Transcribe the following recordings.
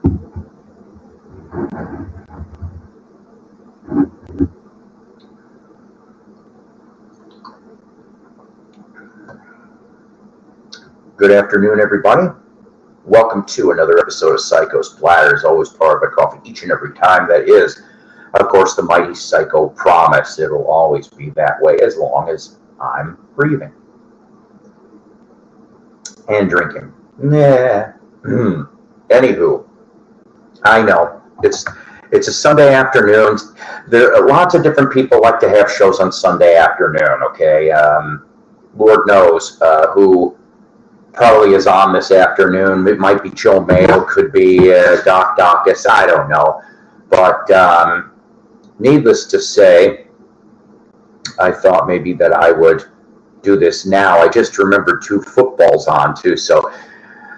Good afternoon, everybody. Welcome to another episode of Psycho's Platters, always part of a coffee each and every time. That is, of course, the mighty Psycho promise. It'll always be that way as long as I'm breathing and drinking. Anywho, I know it's a Sunday afternoon. There are lots of different people like to have shows on Sunday afternoon. Okay, Lord knows who probably is on this afternoon. It might be Joe Mayo, could be Doc Docus, I don't know. But needless to say, I thought maybe that I would do this now. I just remembered 2 footballs on too, so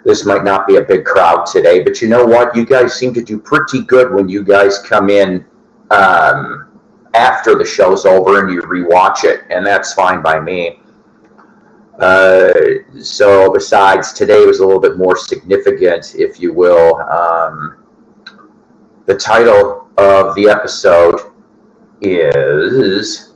this might not be a big crowd today. But you know what? You guys seem to do pretty good when you guys come in after the show's over and you rewatch it, and that's fine by me. So besides, today was a little bit more significant, if you will. The title of the episode is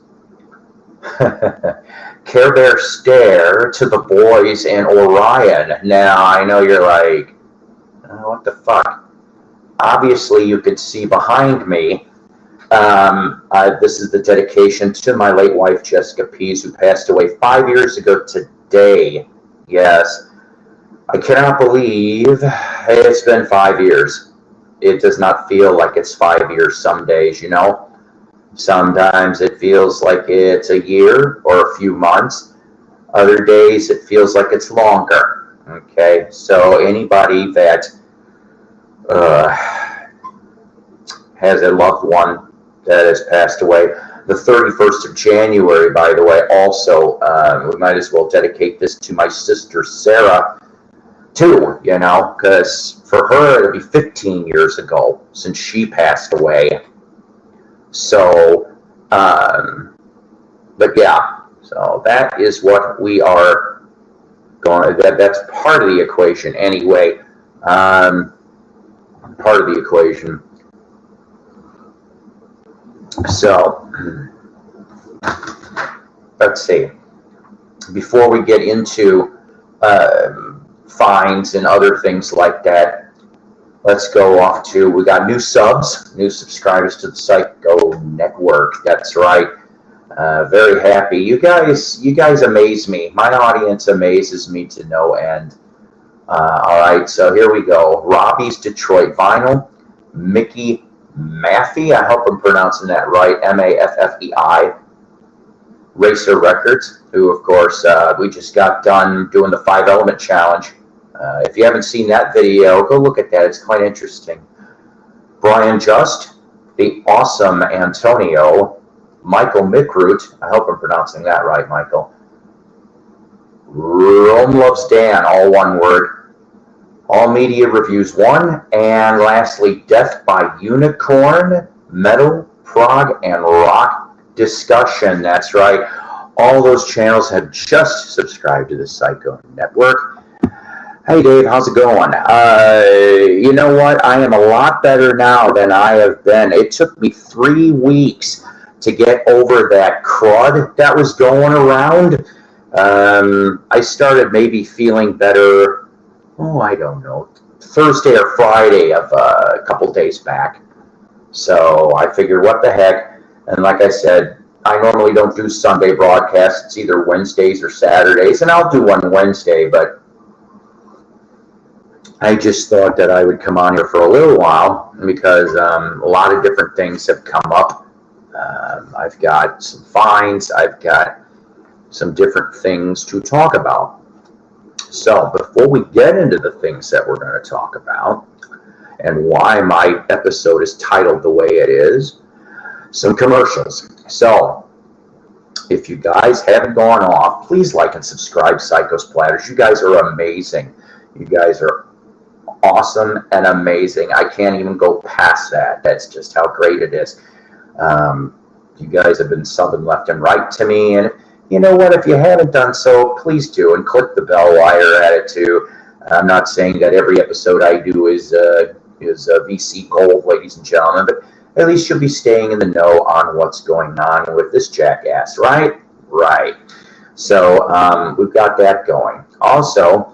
Care Bear Stare to the Boyzz and Orion. Now, I know you're like, oh, what the fuck? Obviously, you could see behind me. This is the dedication to my late wife, Jessica Pease, who passed away 5 years ago today. Yes, I cannot believe it's been 5 years. It does not feel like it's 5 years some days, you know. Sometimes it feels like it's a year or a few months. Other days it feels like it's longer. Okay, so anybody that has a loved one that has passed away. The 31st of January, by the way, also, we might as well dedicate this to my sister, Sarah, too, you know, because for her, it'll be 15 years ago since she passed away. So, but yeah, so that is what we are going, that's part of the equation anyway, part of the equation. So, let's see. Before we get into fines and other things like that, let's go off to, we got new subs, new subscribers to the Psycho Network. That's right. Very happy. You guys amaze me. My audience amazes me to no end. All right, so here we go. Robbie's Detroit Vinyl, Mickey Maffei, I hope I'm pronouncing that right, Maffei, Racer Records, who, of course, we just got done doing the 5 Element Challenge. If you haven't seen that video, go look at that. It's quite interesting. Brian Just, the awesome Antonio, Michael Mickroot, I hope I'm pronouncing that right, Michael. Rome Loves Dan, all one word. All Media Reviews 1, and lastly, Death by Unicorn, Metal, Prog, and Rock Discussion. That's right. All those channels have just subscribed to the Psycho Network. Hey, Dave, how's it going? You know what? I am a lot better now than I have been. It took me 3 weeks to get over that crud that was going around. I started maybe feeling better, oh, I don't know, Thursday or Friday of a couple days back. So I figured, what the heck? And like I said, I normally don't do Sunday broadcasts. It's either Wednesdays or Saturdays, and I'll do one Wednesday, but I just thought that I would come on here for a little while because a lot of different things have come up. I've got some fines. I've got some different things to talk about. So before we get into the things that we're going to talk about and why my episode is titled the way it is, some commercials. So if you guys haven't gone off, please like and subscribe Psycho's Platters. You guys are amazing. You guys are awesome and amazing. I can't even go past that. That's just how great it is. You guys have been subbing left and right to me, and you know what? If you haven't done so, please do, and click the bell while you're at it too. I'm not saying that every episode I do is is VC gold, ladies and gentlemen, but at least you'll be staying in the know on what's going on with this jackass, right? Right. So we've got that going. Also,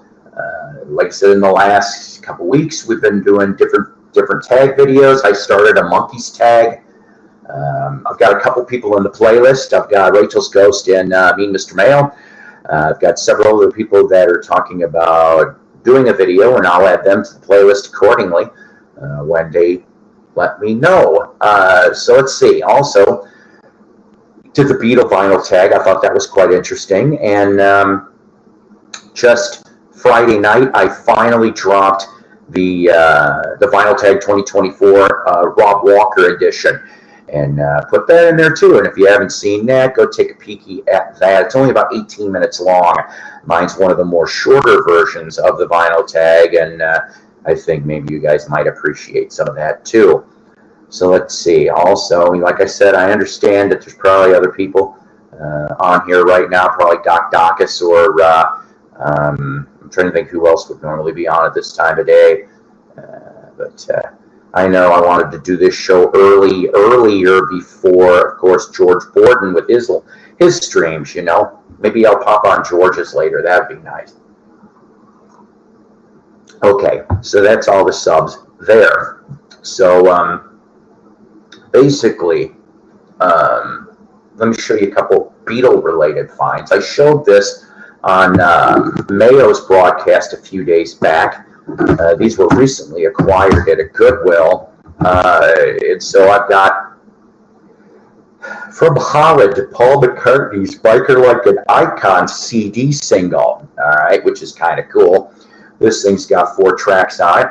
like I said, in the last couple weeks, we've been doing different tag videos. I started a monkeys tag. I've got a couple people in the playlist. I've got Rachel's Ghost and Mean Mr. Mail. I've got several other people that are talking about doing a video, and I'll add them to the playlist accordingly when they let me know. So let's see. Also, did the Beatle vinyl tag. I thought that was quite interesting. And just Friday night, I finally dropped the vinyl tag 2024 Rob Walker edition. And put that in there too. And if you haven't seen that, go take a peeky at that. It's only about 18 minutes long. Mine's one of the more shorter versions of the vinyl tag, and I think maybe you guys might appreciate some of that too. So let's see. Also, like I said, I understand that there's probably other people on here right now, probably Doc Dacus, or I'm trying to think who else would normally be on at this time of day. But I know I wanted to do this show earlier before, of course, George Borden with his streams, you know. Maybe I'll pop on George's later. That would be nice. Okay, so that's all the subs there. So basically, let me show you a couple Beatle-related finds. I showed this on Mayo's broadcast a few days back. These were recently acquired at a Goodwill. And so I've got From Holland, Paul McCartney's Biker Like an Icon CD single, all right, which is kind of cool. This thing's got 4 tracks on it.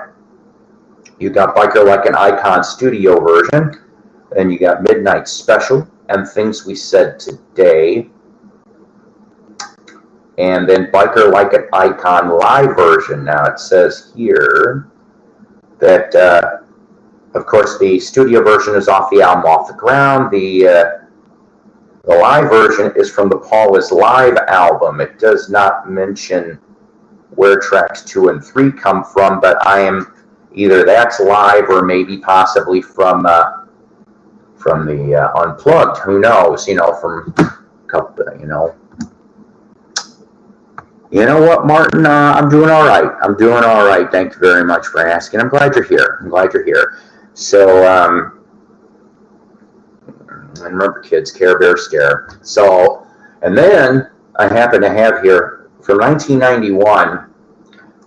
You got Biker Like an Icon studio version, then you got Midnight Special and Things We Said Today, and then Biker Like an Icon live version. Now it says here that, of course, the studio version is off the album Off the Ground. The live version is from the Paul is Live album. It does not mention where tracks 2 and 3 come from, but I am either that's live or maybe possibly from the Unplugged. Who knows? You know, from a couple, you know. You know what, Martin? I'm doing all right. I'm doing all right. Thank you very much for asking. I'm glad you're here. I'm glad you're here. So, and remember, kids, Care Bear Stare. So, and then I happen to have here from 1991,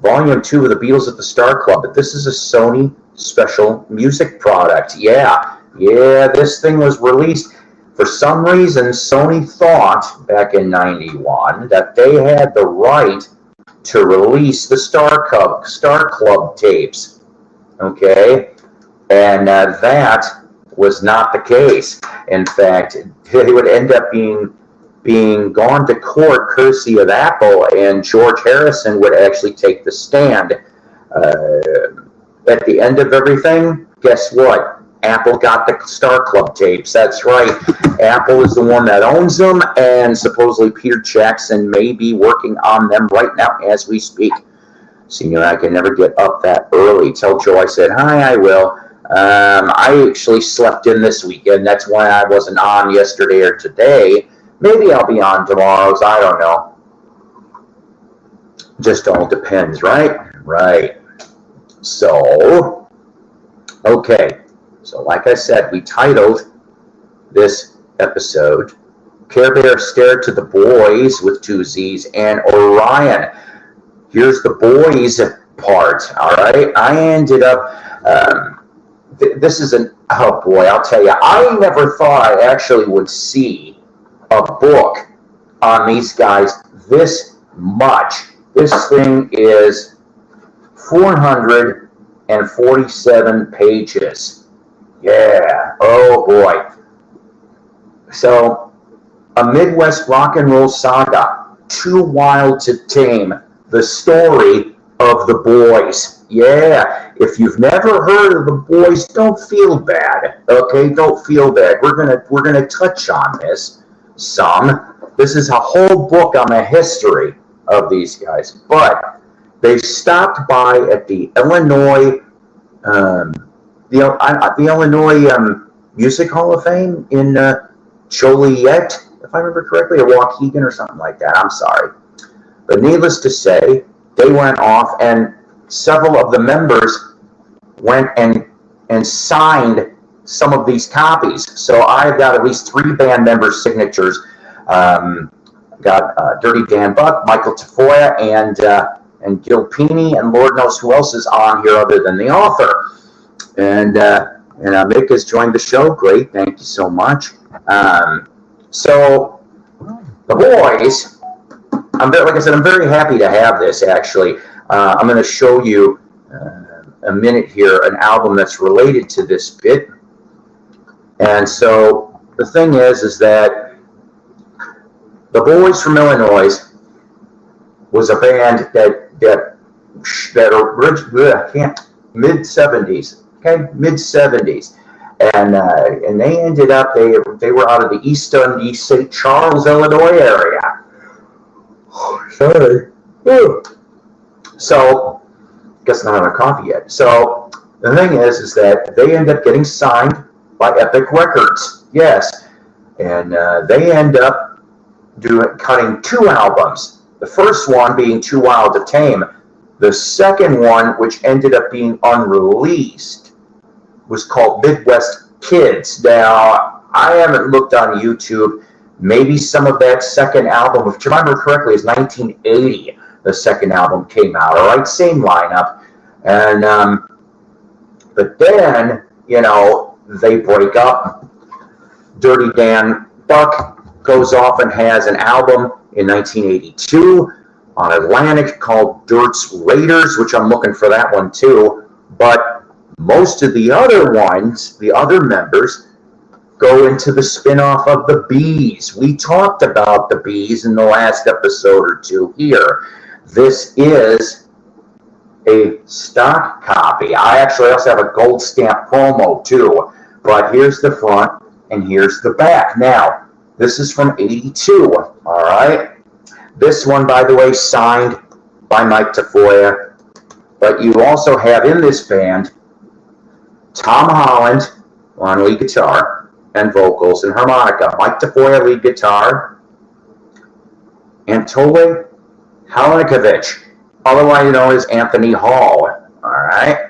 Volume 2 of the Beatles at the Star Club. But this is a Sony special music product. Yeah, this thing was released. For some reason, Sony thought back in 91 that they had the right to release the Star Club tapes, okay? And that was not the case. In fact, they would end up being gone to court courtesy of Apple, and George Harrison would actually take the stand. At the end of everything, guess what? Apple got the Star Club tapes. That's right. Apple is the one that owns them, and supposedly Peter Jackson may be working on them right now as we speak. So, you know, I can never get up that early. Tell Joe I said, hi, I will. I actually slept in this weekend. That's why I wasn't on yesterday or today. Maybe I'll be on tomorrow's. I don't know. Just all depends, right? Right. So, okay. So like I said, we titled this episode, Care Bear Stare to the Boyzz with 2 Z's and Orion. Here's the Boyzz part, all right? I ended up, this is oh boy, I'll tell you, I never thought I actually would see a book on these guys this much. This thing is 447 pages. Yeah, oh boy. So, a Midwest rock and roll saga, Too Wild to Tame, the story of the Boyzz. Yeah, if you've never heard of the Boyzz, don't feel bad. Okay, don't feel bad. We're gonna touch on this some. This is a whole book on the history of these guys. But they stopped by at the Illinois the Illinois Music Hall of Fame in Joliet, if I remember correctly, or Waukegan or something like that. I'm sorry. But needless to say, they went off, and several of the members went and signed some of these copies. So I've got at least 3 band members' signatures. Got Dirty Dan Buck, Michael Tafoya, and Gil Pini, and Lord knows who else is on here other than the author. And Mick has joined the show. Great, thank you so much. So the Boyzz, like I said, I'm very happy to have this. Actually, I'm going to show you a minute here, an album that's related to this bit. And so the thing is that the Boyzz from Illinois was a band that mid-70s, okay, mid-70s, and they ended up they were out of the East Dundee, St. Charles, Illinois area. Sorry. So, guess not having coffee yet. So the thing is that they end up getting signed by Epic Records. Yes, and they end up cutting 2 albums. The first one being Too Wild to Tame. The second one, which ended up being unreleased, was called Midwest Kids. Now, I haven't looked on YouTube. Maybe some of that second album, if I remember correctly, is 1980. The second album came out. All right, same lineup. And but then, they break up. Dirty Dan Buck goes off and has an album in 1982 on Atlantic called Dirt's Raiders, which I'm looking for that one too. But most of the other ones, the other members, go into the spin-off of the Pease. We talked about the Pease in the last episode or 2 here. This is a stock copy. I actually also have a gold stamp promo too. But here's the front and here's the back. Now, this is from 82, all right? This one, by the way, signed by Mike Tafoya. But you also have in this band Tom Holland on lead guitar and vocals and harmonica, Mike Tafoya lead guitar, Anatoly Halinakovich, otherwise known as Anthony Hall. All right,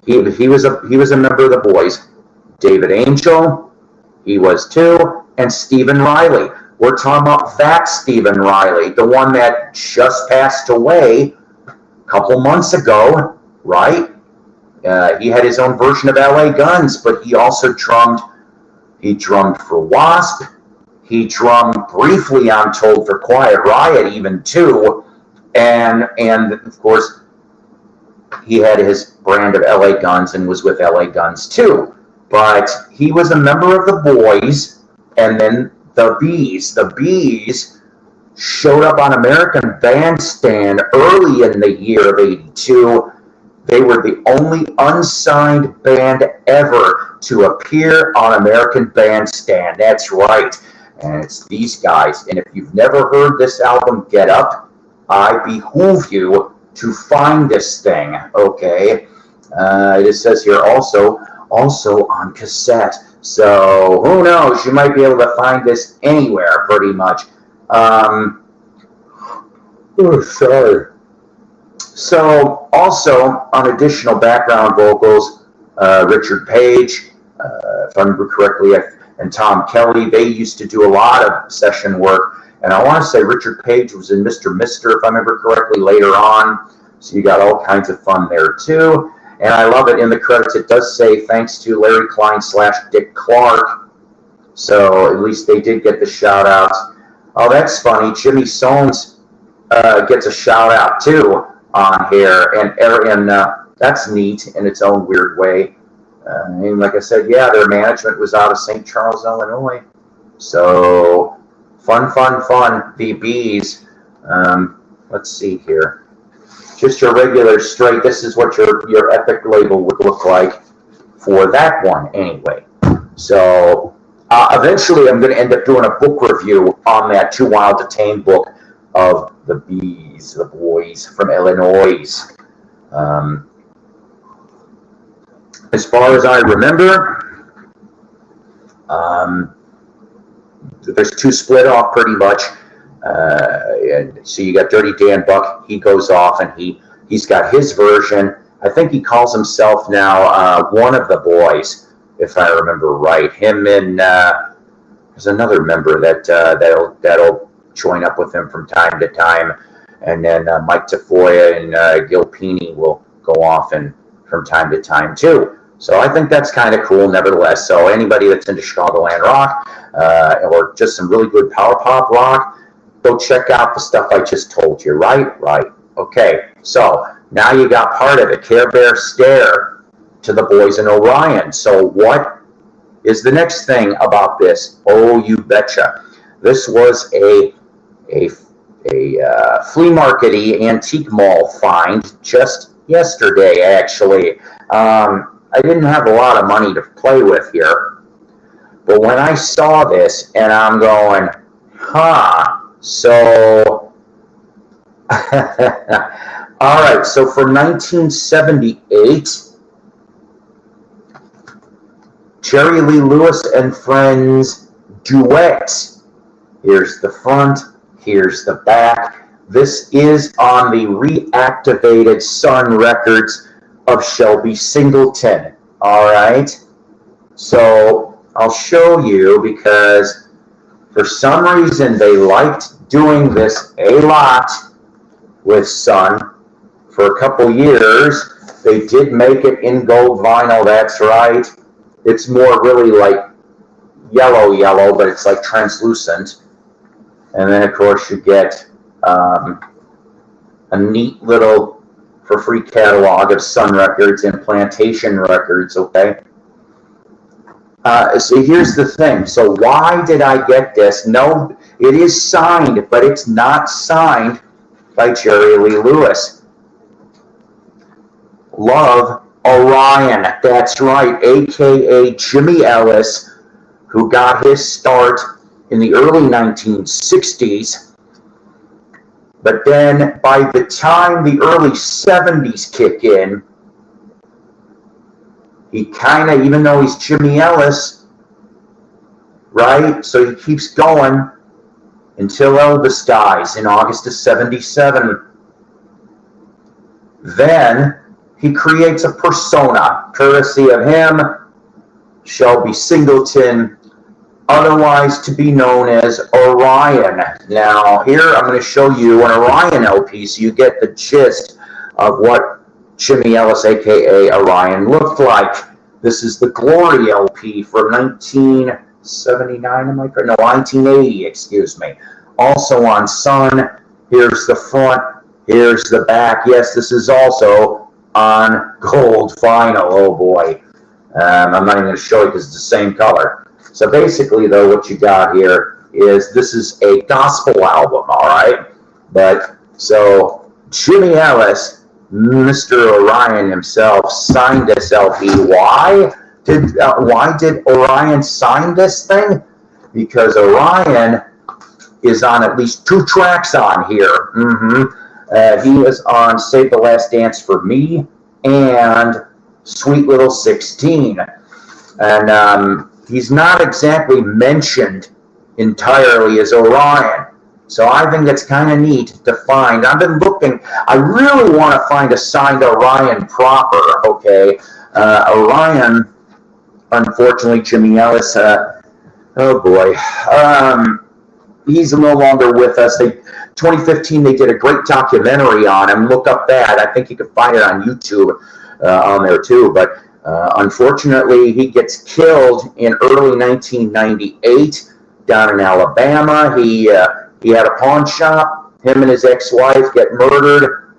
he was a member of the Boyzz. David Angel, he was too, and Stephen Riley. We're talking about that Stephen Riley, the one that just passed away a couple months ago, right? He had his own version of LA Guns, but he also drummed. He drummed for Wasp. He drummed briefly, I'm told, for Quiet Riot even too. And of course, he had his brand of LA Guns and was with LA Guns too. But he was a member of the Boyzz, and then the Pease. The Pease showed up on American Bandstand early in the year of '82. They were the only unsigned band ever to appear on American Bandstand. That's right. And it's these guys. And if you've never heard this album, Get Up, I behoove you to find this thing, okay? It says here also on cassette. So who knows? You might be able to find this anywhere, pretty much. Sorry. So also on additional background vocals, Richard Page, if I remember correctly, and Tom Kelly, they used to do a lot of session work. And I want to say Richard Page was in Mr. Mister, if I remember correctly, later on. So you got all kinds of fun there too. And I love it, in the credits it does say thanks to Larry Klein / Dick Clark. So at least they did get the shout outs. Oh, that's funny. Jimmy Soames gets a shout out too on here. And that's neat in its own weird way. And like I said, yeah, their management was out of St. Charles, Illinois. So fun. The Pease. Let's see here. Just your regular straight. This is what your Epic label would look like for that one anyway. So eventually I'm going to end up doing a book review on that Too Wild to Tame book of the Pease, the Boyzz from Illinois. as far as I remember, there's two split off pretty much. And so you got Dirty Dan Buck. He goes off and he's got his version. I think he calls himself now one of the boys, if I remember right. Him and there's another member that'll join up with him from time to time. And then Mike Tafoya and Gil Pini will go off and from time to time too. So I think that's kind of cool nevertheless. So anybody that's into Chicagoland rock or just some really good power pop rock, go check out the stuff I just told you, right? Right. Okay. So now you got part of it, Care Bear Stare to the Boyzz and Orion. So what is the next thing about this? Oh, you betcha. This was a flea market-y antique mall find just yesterday, actually. I didn't have a lot of money to play with here, but when I saw this and I'm going, so all right, so for 1978, Jerry Lee Lewis and Friends duet. Here's the front, here's the back. This is on the reactivated Sun Records of Shelby Singleton. All right, so I'll show you because for some reason they liked doing this a lot with Sun for a couple years. They did make it in gold vinyl, that's right. It's more really like yellow, but it's like translucent. And then of course you get a neat little for free catalog of Sun Records and Plantation Records, okay? So here's the thing. So why did I get this? No, it is signed, but it's not signed by Jerry Lee Lewis. Love Orion, that's right, a.k.a. Jimmy Ellis, who got his start in the early 1960s. But then by the time the early 70s kick in, he kind of, even though he's Jimmy Ellis, right? So he keeps going until Elvis dies in August of 77. Then he creates a persona, courtesy of him, Shelby Singleton, otherwise to be known as Orion. Now, here I'm going to show you an Orion LP so you get the gist of what Jimmy Ellis, a.k.a. Orion, looked like. This is the Glory LP from 1979, am I correct? No, 1980, excuse me. Also on Sun. Here's the front. Here's the back. Yes, this is also on gold vinyl. Oh, boy. I'm not even going to show you because it's the same color. So basically, though, what you got here is this is a gospel album, all right? But so Jimmy Ellis, Mr. Orion himself, signed this LP. Why did Orion sign this thing? Because Orion is on at least 2 tracks on here. He is on Save the Last Dance for Me and Sweet Little 16. And he's not exactly mentioned entirely as Orion. So I think it's kind of neat to find. I've been looking. I really want to find a signed Orion proper, okay? Orion, unfortunately, Jimmy Ellis, oh boy. He's no longer with us. 2015, they did a great documentary on him. Look up that. I think you can find it on YouTube on there too. But unfortunately, he gets killed in early 1998 down in Alabama. He had a pawn shop. Him and his ex-wife get murdered.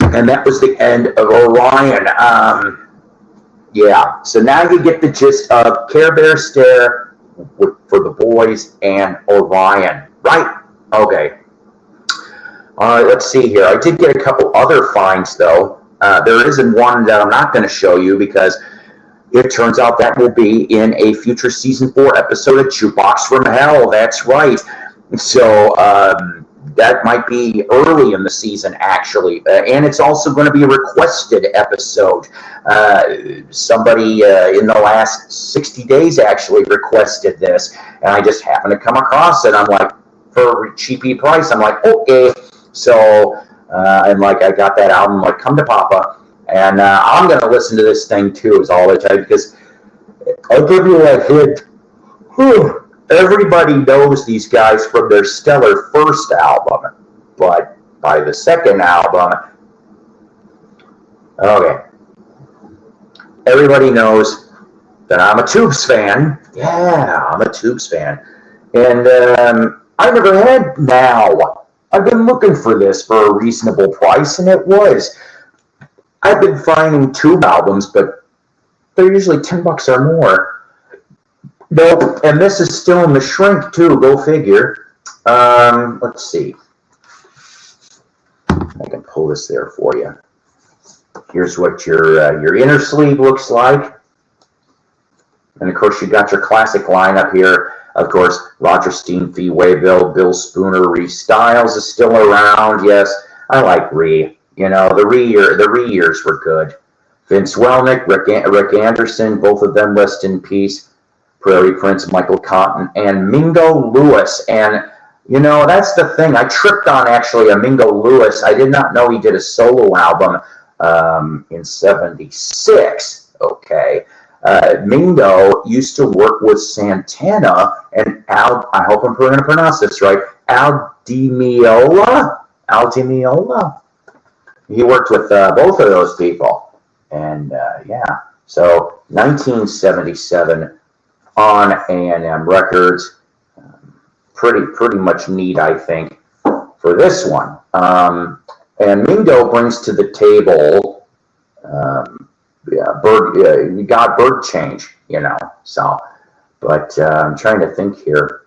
And that was the end of Orion. Yeah, so now you get the gist of Care Bear Stare for the Boyzz and Orion, right? Okay. All right, let's see here. I did get a couple other finds, though. There isn't one that I'm not going to show you because it turns out that will be in a future Season 4 episode of Jukebox from Hell. That's right. So that might be early in the season, actually. And it's also going to be a requested episode. Somebody in the last 60 days actually requested this, and I just happened to come across it. I'm like, for a cheapy price, I'm like, okay. So, and like, I got that album, like, Come to Papa. And I'm going to listen to this thing, too, is all I tell you, because I'll give you a hint. Everybody knows these guys from their stellar first album, but by the second album, okay, everybody knows that I'm a Tubes fan. Yeah, I'm a Tubes fan. And I never had Now. I've been looking for this for a reasonable price, and it was. I've been finding Tube albums, but they're usually $10 or more. Nope, and this is still in the shrink too. Go figure. Let's see. I can pull this there for you. Here's what your inner sleeve looks like, and of course you got your classic lineup here. Of course, Roger Steenfee, Waybill, Bill Spooner, Ree Styles is still around. Yes, I like Ree. You know, the Ree years were good. Vince Welnick, Rick Anderson, both of them rest in peace. Prairie Prince, Michael Cotton, and Mingo Lewis. And, you know, that's the thing. I tripped on, actually, a Mingo Lewis. I did not know he did a solo album in 76. Okay. Mingo used to work with Santana and Al, I hope I'm going to pronounce this right, Al Di Meola. He worked with both of those people. And, yeah. So, 1977. On A&M Records. Pretty much neat, I think, for this one. And Mingo brings to the table, you got Bird Change, you know. So, but I'm trying to think here,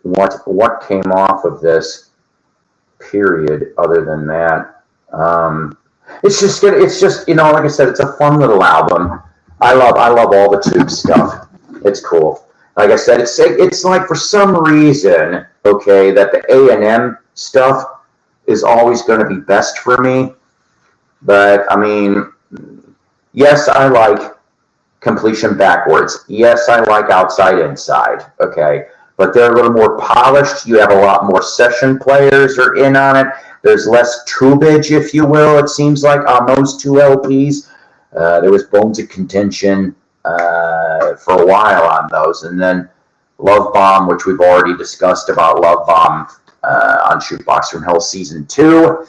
what came off of this period other than that. It's just you know, like I said, it's a fun little album. I love all the Tube stuff. It's cool. Like I said, it's like for some reason, okay, that the A&M stuff is always going to be best for me. But, I mean, yes, I like Completion Backwards. Yes, I like Outside Inside, okay. But they're a little more polished. You have a lot more session players are in on it. There's less tubage, if you will, it seems like, on those two LPs. There was Bones of Contention for a while on those, and then Love Bomb, which we've already discussed about Love Bomb on Shootbox from Hell Season 2,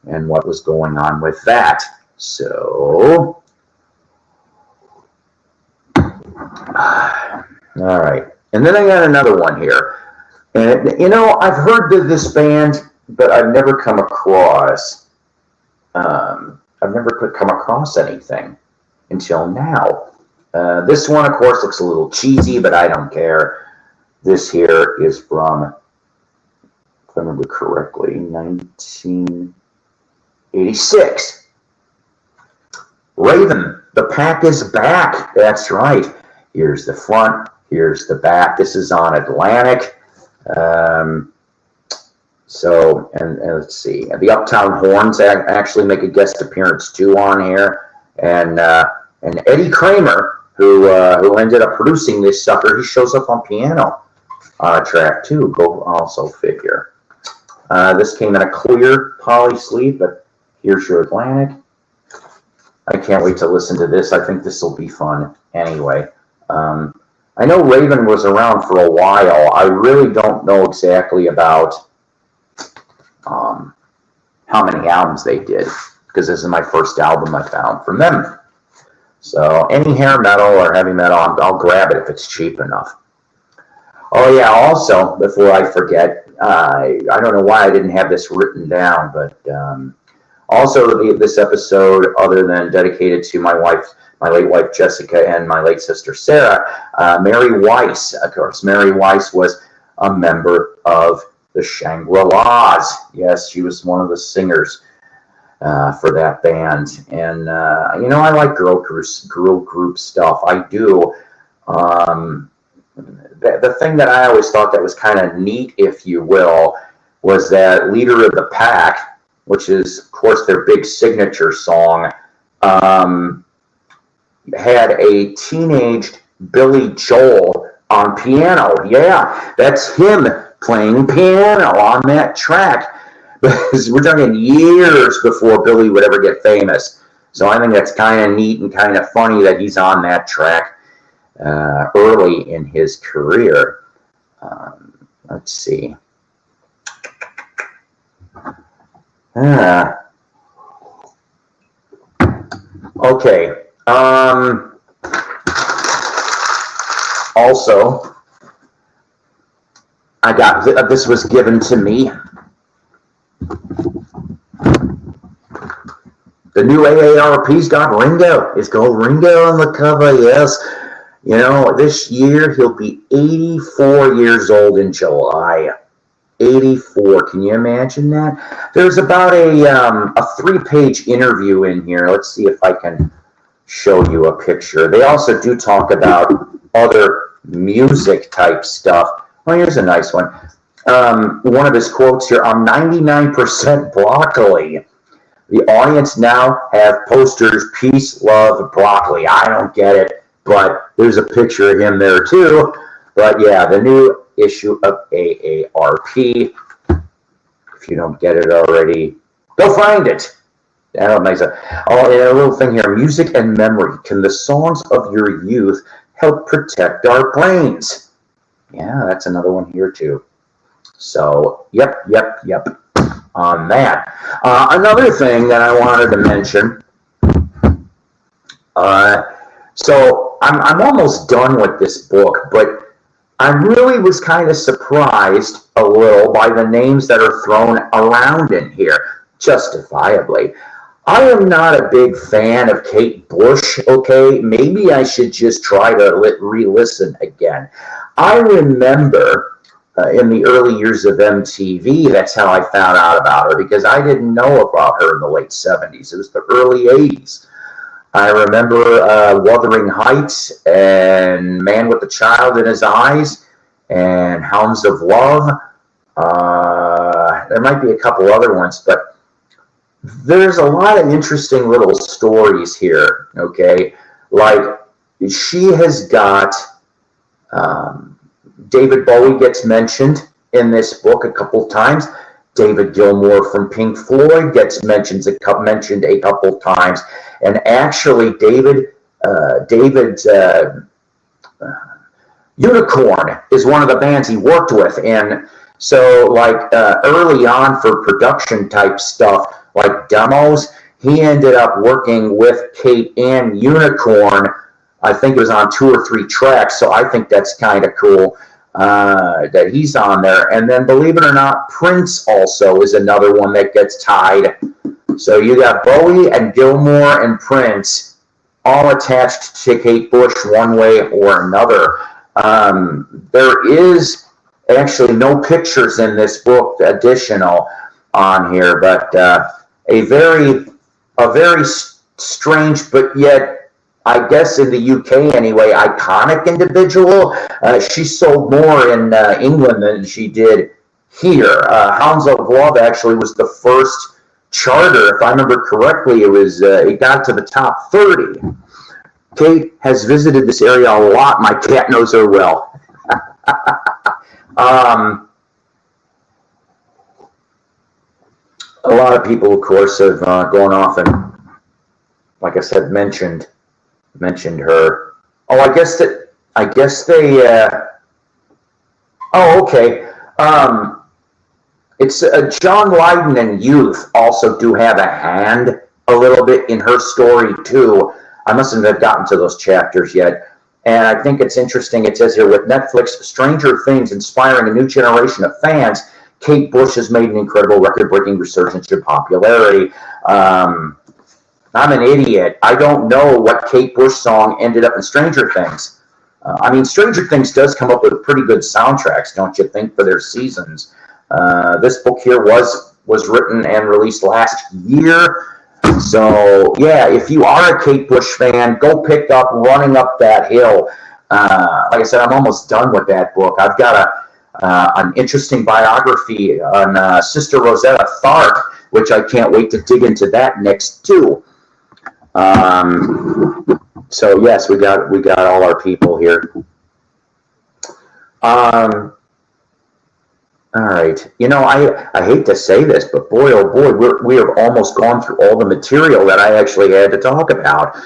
and what was going on with that. So, all right. And then I got another one here. And, you know, I've heard of this band, but I've never come across, anything until now. This one, of course, looks a little cheesy, but I don't care. This here is from, if I remember correctly, 1986. Raven, the pack is back. That's right. Here's the front. Here's the back. This is on Atlantic. So, and let's see. The Uptown Horns actually make a guest appearance, too, on here. And Eddie Kramer, who ended up producing this sucker, he shows up on piano on a track, too. Go also figure. This came in a clear poly sleeve, but here's your Atlantic. I can't wait to listen to this. I think this will be fun anyway. I know Raven was around for a while. I really don't know exactly about how many albums they did, because this is my first album I found from them. So any hair metal or heavy metal, I'll grab it if it's cheap enough. Oh yeah, also, before I forget, I don't know why I didn't have this written down, but also this episode, other than dedicated to my wife, my late wife Jessica, and my late sister Sarah, Mary Weiss, of course. Mary Weiss was a member of the Shangri-Las. Yes, she was one of the singers for that band. And, you know, I like girl group stuff. I do. The thing that I always thought that was kind of neat, if you will, was that Leader of the Pack, which is, of course, their big signature song, had a teenaged Billy Joel on piano. Yeah, that's him playing piano on that track. We're talking years before Billy would ever get famous. So I think that's kind of neat and kind of funny that he's on that track early in his career. Let's see. Okay. Also, I got this was given to me. The new AARP's got Ringo. It's called Ringo on the cover, yes. You know, this year he'll be 84 years old in July. 84. Can you imagine that? There's about a 3-page interview in here. Let's see if I can show you a picture. They also do talk about other music type stuff. Well, here's a nice one. One of his quotes here, I'm 99% broccoli. The audience now have posters, peace, love, broccoli. I don't get it, but there's a picture of him there too. But yeah, the new issue of AARP. If you don't get it already, go find it. That'll make sense. Oh, and a little thing here, music and memory. Can the songs of your youth help protect our brains? Yeah, that's another one here too. So, yep. On that. Another thing that I wanted to mention. So I'm almost done with this book, but I really was kind of surprised a little by the names that are thrown around in here, justifiably. I am not a big fan of Kate Bush, okay? Maybe I should just try to re-listen again. I remember in the early years of MTV, that's how I found out about her, because I didn't know about her in the late 70s. It was the early 80s. I remember Wuthering Heights and Man with the Child in His Eyes and Hounds of Love. There might be a couple other ones, but there's a lot of interesting little stories here, okay? Like, she has got... David Bowie gets mentioned in this book a couple times. David Gilmour from Pink Floyd gets mentioned a couple times. And actually, David's Unicorn is one of the bands he worked with. And so, like, early on for production type stuff, like demos, he ended up working with Kate and Unicorn. I think it was on 2 or 3 tracks, so I think that's kind of cool that he's on there. And then, believe it or not, Prince also is another one that gets tied. So you got Bowie and Gilmour and Prince all attached to Kate Bush one way or another. There is actually no pictures in this book additional on here, but a very strange, but yet, I guess in the UK anyway, iconic individual. She sold more in England than she did here. Hounds of Love actually was the first charter, if I remember correctly. It got to the top 30. Kate has visited this area a lot. My cat knows her well. A lot of people, of course, have gone off and, like I said, mentioned her. Oh, I guess they. Oh, okay. It's John Lydon and Youth also do have a hand a little bit in her story too. I mustn't have gotten to those chapters yet. And I think it's interesting. It says here, with Netflix Stranger Things inspiring a new generation of fans, Kate Bush has made an incredible record-breaking resurgence in popularity. I'm an idiot. I don't know what Kate Bush song ended up in Stranger Things. I mean, Stranger Things does come up with pretty good soundtracks, don't you think, for their seasons? This book here was written and released last year. So, yeah, if you are a Kate Bush fan, go pick up Running Up That Hill. Like I said, I'm almost done with that book. I've got an interesting biography on Sister Rosetta Tharpe, which I can't wait to dig into that next too. So yes, we got all our people here. All right. You know, I hate to say this, but boy, oh boy, we have almost gone through all the material that I actually had to talk about.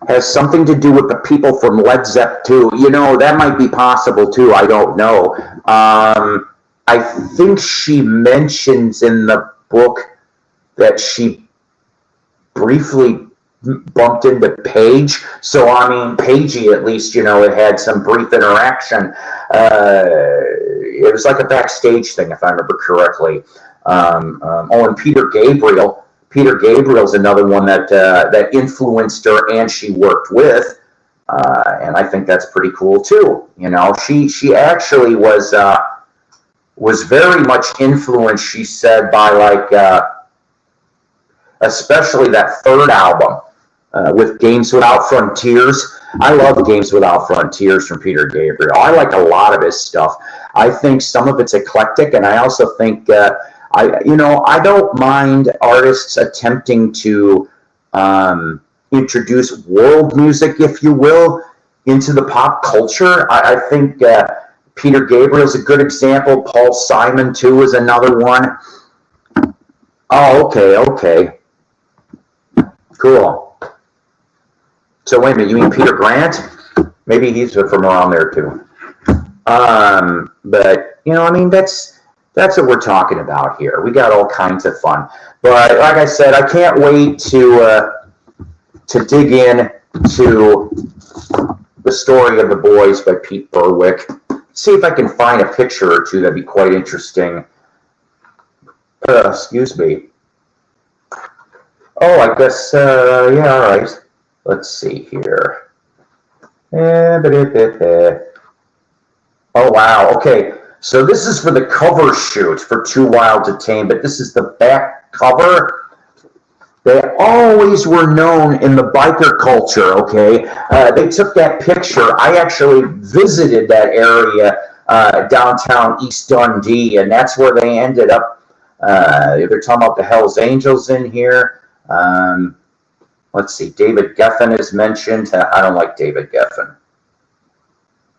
Has something to do with the people from Led Zeppelin too. You know, that might be possible too. I don't know. I think she mentions in the book that she briefly bumped into Paige. So, I mean, Paigey, at least, you know, it had some brief interaction. It was like a backstage thing, if I remember correctly. And Peter Gabriel. Peter Gabriel's another one that influenced her and she worked with. And I think that's pretty cool, too. You know, she actually was very much influenced, she said, by, like, especially that third album with Games Without Frontiers. I love Games Without Frontiers from Peter Gabriel. I like a lot of his stuff. I think some of it's eclectic, and I also think I don't mind artists attempting to introduce world music, if you will, into the pop culture. I think Peter Gabriel's a good example. Paul Simon, too, is another one. Oh, okay. Cool. So wait a minute, you mean Peter Grant? Maybe he's from around there too. But you know, I mean, that's what we're talking about here. We got all kinds of fun. But like I said, I can't wait to dig in to the story of the Boyzz by Pete Berwick. See if I can find a picture or two that'd be quite interesting. Excuse me. Oh, I guess, yeah, all right. Let's see here. Oh, wow. Okay. So this is for the cover shoot for Too Wild to Tame, but this is the back cover. They always were known in the biker culture, okay? They took that picture. I actually visited that area, downtown East Dundee, and that's where they ended up. They're talking about the Hells Angels in here. Let's see, David Geffen is mentioned. I don't like David Geffen.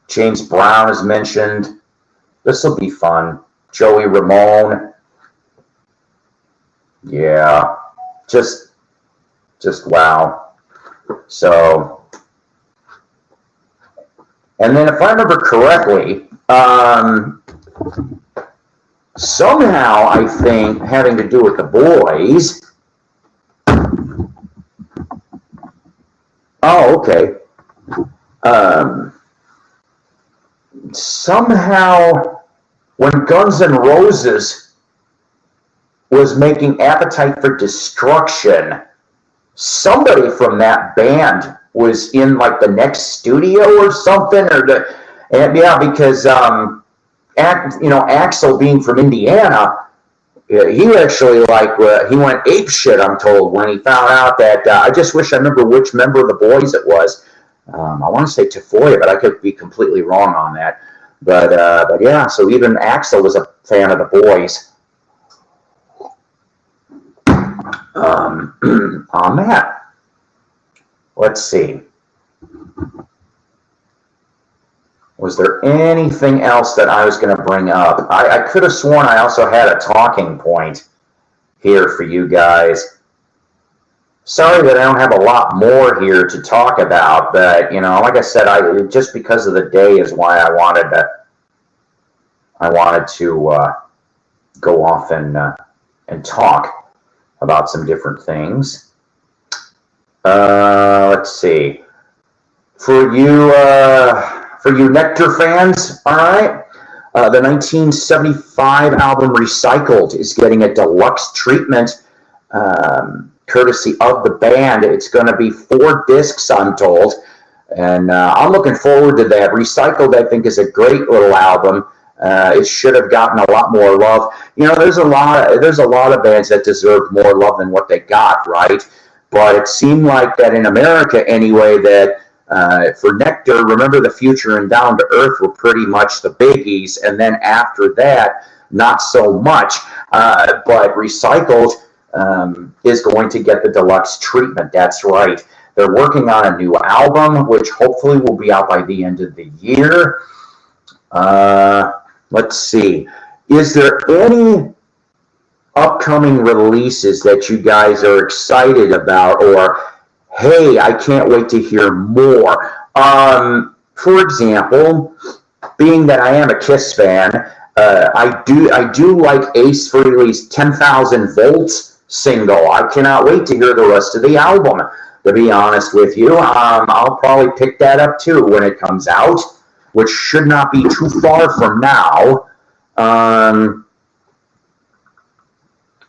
James Brown is mentioned. This will be fun. Joey Ramone. Yeah, just wow. So, and then if I remember correctly, somehow I think having to do with the Boyzz. Oh, okay. Somehow, when Guns N' Roses was making Appetite for Destruction, somebody from that band was in like the next studio or something, because Axl being from Indiana. He actually he went apeshit, I'm told, when he found out that I just wish I remember which member of the Boyzz it was. I want to say Tafoya, but I could be completely wrong on that. But yeah, so even Axl was a fan of the Boyzz. On that, let's see. Was there anything else that I was going to bring up? I could have sworn I also had a talking point here for you guys. Sorry that I don't have a lot more here to talk about, but, you know, like I said, just because of the day is why I wanted to go off and talk about some different things. Let's see. For you Nectar fans, all right, the 1975 album Recycled is getting a deluxe treatment, courtesy of the band. It's going to be 4 discs, I'm told, and I'm looking forward to that. Recycled, I think, is a great little album. It should have gotten a lot more love. You know, there's a lot of bands that deserve more love than what they got, right? But it seemed like that in America, anyway, that For Nectar, Remember the Future and Down to Earth were pretty much the biggies, and then after that, not so much. But Recycled is going to get the deluxe treatment. That's right. They're working on a new album, which hopefully will be out by the end of the year. Let's see. Is there any upcoming releases that you guys are excited about, or hey, I can't wait to hear more? For example, being that I am a Kiss fan, I do like Ace Frehley's 10,000 Volts single. I cannot wait to hear the rest of the album, to be honest with you. I'll probably pick that up too when it comes out, which should not be too far from now.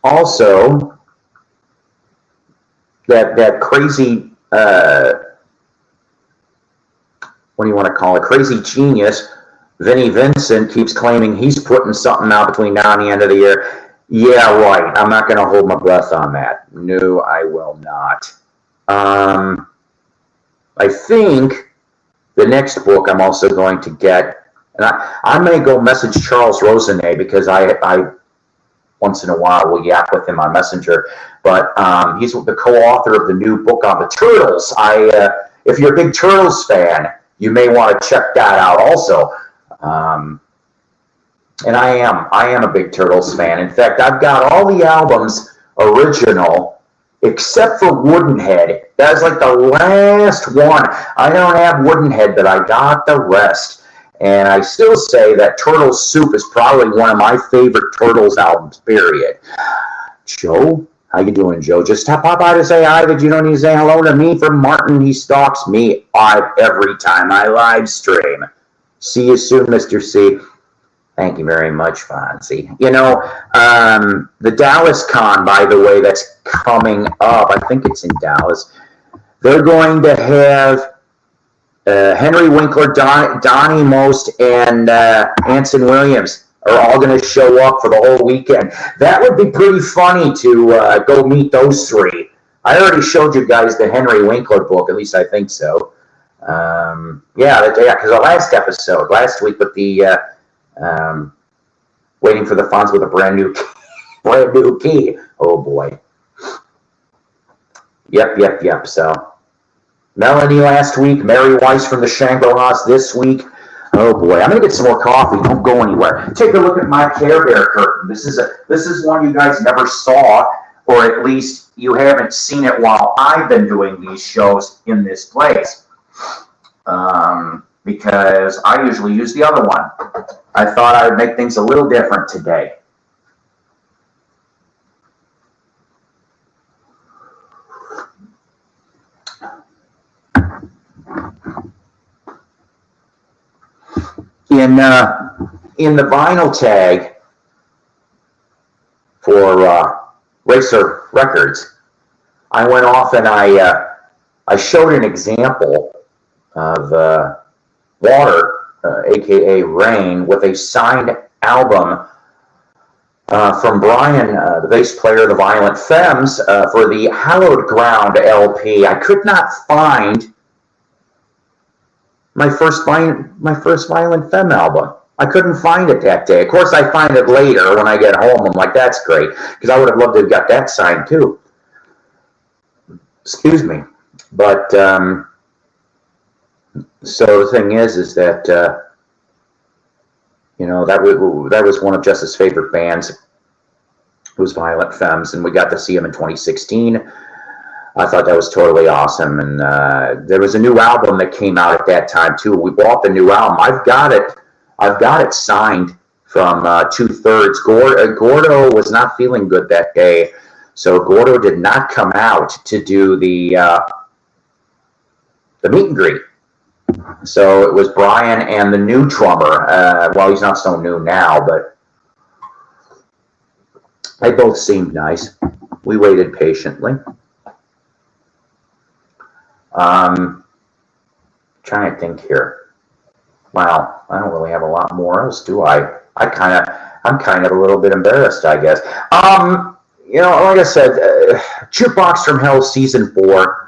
Also, that crazy, what do you want to call it, crazy genius, Vinnie Vincent, keeps claiming he's putting something out between now and the end of the year. Yeah, right. I'm not going to hold my breath on that. No, I will not. I think the next book I'm also going to get, and I may go message Charles Rosenet, because I once in a while will yap with him on Messenger, but he's the co-author of the new book on the Turtles. If you're a big Turtles fan, you may want to check that out also. And I am a big Turtles fan. In fact, I've got all the albums original except for Woodenhead. That's like the last one. I don't have Woodenhead, but I got the rest. And I still say that Turtles Soup is probably one of my favorite Turtles albums, period. Joe? How you doing, Joe? Just pop by to say hi, but you don't need to say hello to me. From Martin, he stalks me every time I live stream. See you soon, Mr. C. Thank you very much, Fonzie. You know, the Dallas Con, by the way, that's coming up, I think it's in Dallas, they're going to have Henry Winkler, Donnie Most, and Anson Williams are all going to show up for the whole weekend. That would be pretty funny to go meet those three. I already showed you guys the Henry Winkler book, at least I think so. Yeah, because the last episode, last week with the Waiting for the Fonz with a brand new key. Oh, boy. Yep. So, Melanie last week, Mary Weiss from the Shangri-Las this week. Oh boy, I'm gonna get some more coffee. Don't go anywhere. Take a look at my Care Bear curtain. This is one you guys never saw, or at least you haven't seen it while I've been doing these shows in this place. Because I usually use the other one. I thought I would make things a little different today. In the vinyl tag for Racer Records, I went off and I showed an example of Water, aka Rain, with a signed album from Brian, the bass player of the Violent Femmes, for the Hallowed Ground LP. I could not find my first Violent Femme album. I couldn't find it that day. Of course, I find it later when I get home. I'm like, that's great, because I would have loved to have got that signed too. Excuse me. But, so the thing is that, you know, that was one of Jess's favorite bands. It was Violent Femmes, and we got to see them in 2016. I thought that was totally awesome, and there was a new album that came out at that time too. We bought the new album. I've got it signed from 2/3. Gordo was not feeling good that day, so Gordo did not come out to do the meet and greet. So it was Brian and the new drummer. Well, he's not so new now, but they both seemed nice. We waited patiently. Trying to think here. Wow, I don't really have a lot more else, do I? I'm kind of a little bit embarrassed, I guess. You know, like I said, Jukebox from Hell Season 4.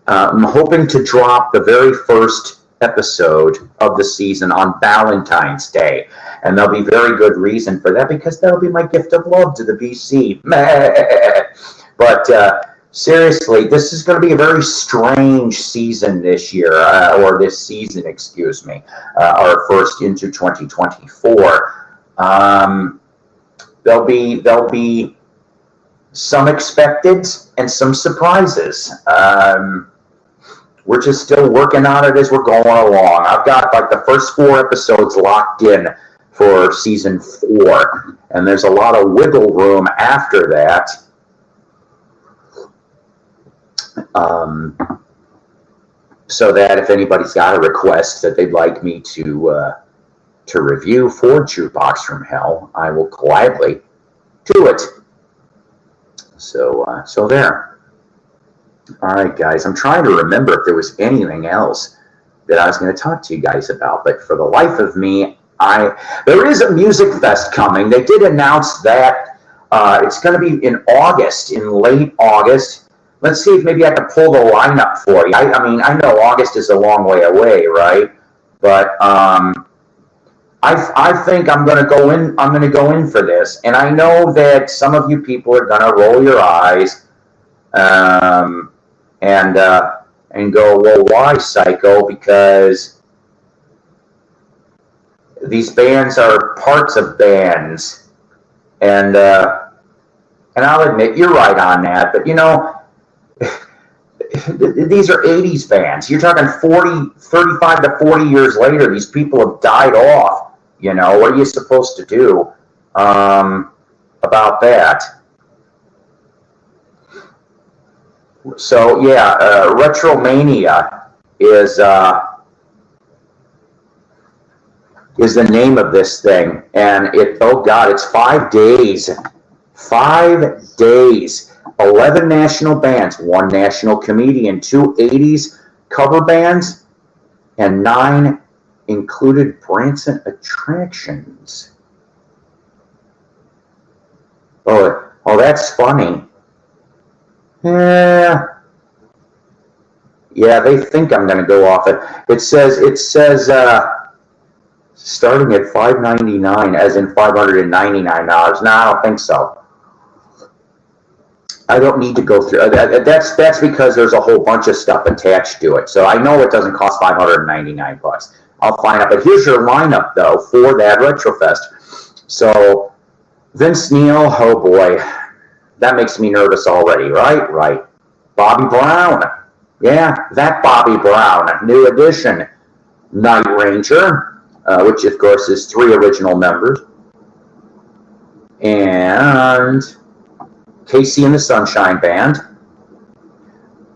I'm hoping to drop the very first episode of the season on Valentine's Day. And there'll be very good reason for that because that'll be my gift of love to the BC. But seriously, this is going to be a very strange season this year, or this season, excuse me, our first into 2024. There'll be some expected and some surprises. We're just still working on it as we're going along. I've got like the first 4 episodes locked in for season 4, and there's a lot of wiggle room after that. So that if anybody's got a request that they'd like me to review for Jukebox from Hell, I will gladly do it. So there. All right, guys. I'm trying to remember if there was anything else that I was going to talk to you guys about, but for the life of me, there is a music fest coming. They did announce that it's going to be in August, in late August. Let's see if maybe I can pull the lineup for you. I mean, I know August is a long way away, right? But I think I'm going to go in. I'm going to go in for this, and I know that some of you people are going to roll your eyes, and go, well, why, psycho? Because these bands are parts of bands, and I'll admit you're right on that. But you know, these are 80s bands. You're talking 35 to 40 years later. These people have died off. You know, what are you supposed to do about that? So yeah, Retromania is the name of this thing, and oh god, it's 5 days. 5 days. 11 national bands, 1 national comedian, 2 80s cover bands, and 9 included Branson attractions. Oh, that's funny. Yeah, they think I'm going to go off it. It says starting at $599, as in $599. No, I don't think so. I don't need to go through that's because there's a whole bunch of stuff attached to it. So I know it doesn't cost $599. I'll find out. But here's your lineup though for that Retrofest. So Vince Neil, oh boy, that makes me nervous already, right? Right. Bobby Brown, yeah, that Bobby Brown, new addition. Night Ranger, which of course is 3 original members, and Casey and the Sunshine Band.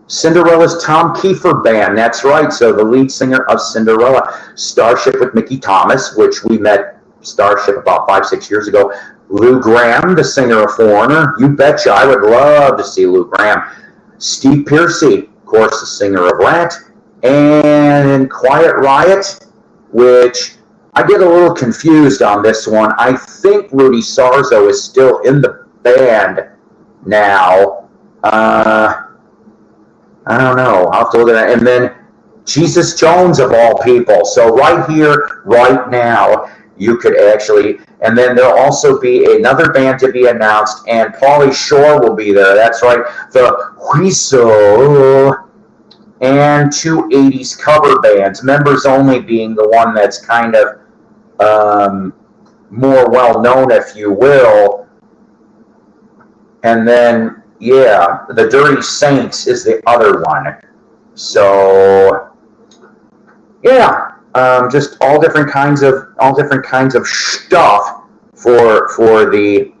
Cinderella's Tom Kiefer Band, that's right, so the lead singer of Cinderella. Starship with Mickey Thomas, which we met Starship about 5-6 years ago. Lou Gramm, the singer of Foreigner. You betcha, I would love to see Lou Gramm. Steve Pearcy, of course, the singer of Rat. And Quiet Riot, which I get a little confused on this one. I think Rudy Sarzo is still in the band now. I don't know. I'll have to look at that. And then Jesus Jones, of all people. So right here, right now, you could actually, and then there'll also be another band to be announced, and Pauly Shore will be there. That's right, the Whistle, and 2 80s cover bands, Members Only being the one that's kind of more well-known, if you will. And then, yeah, the Dirty Saints is the other one. So, yeah. Just all different kinds of stuff for the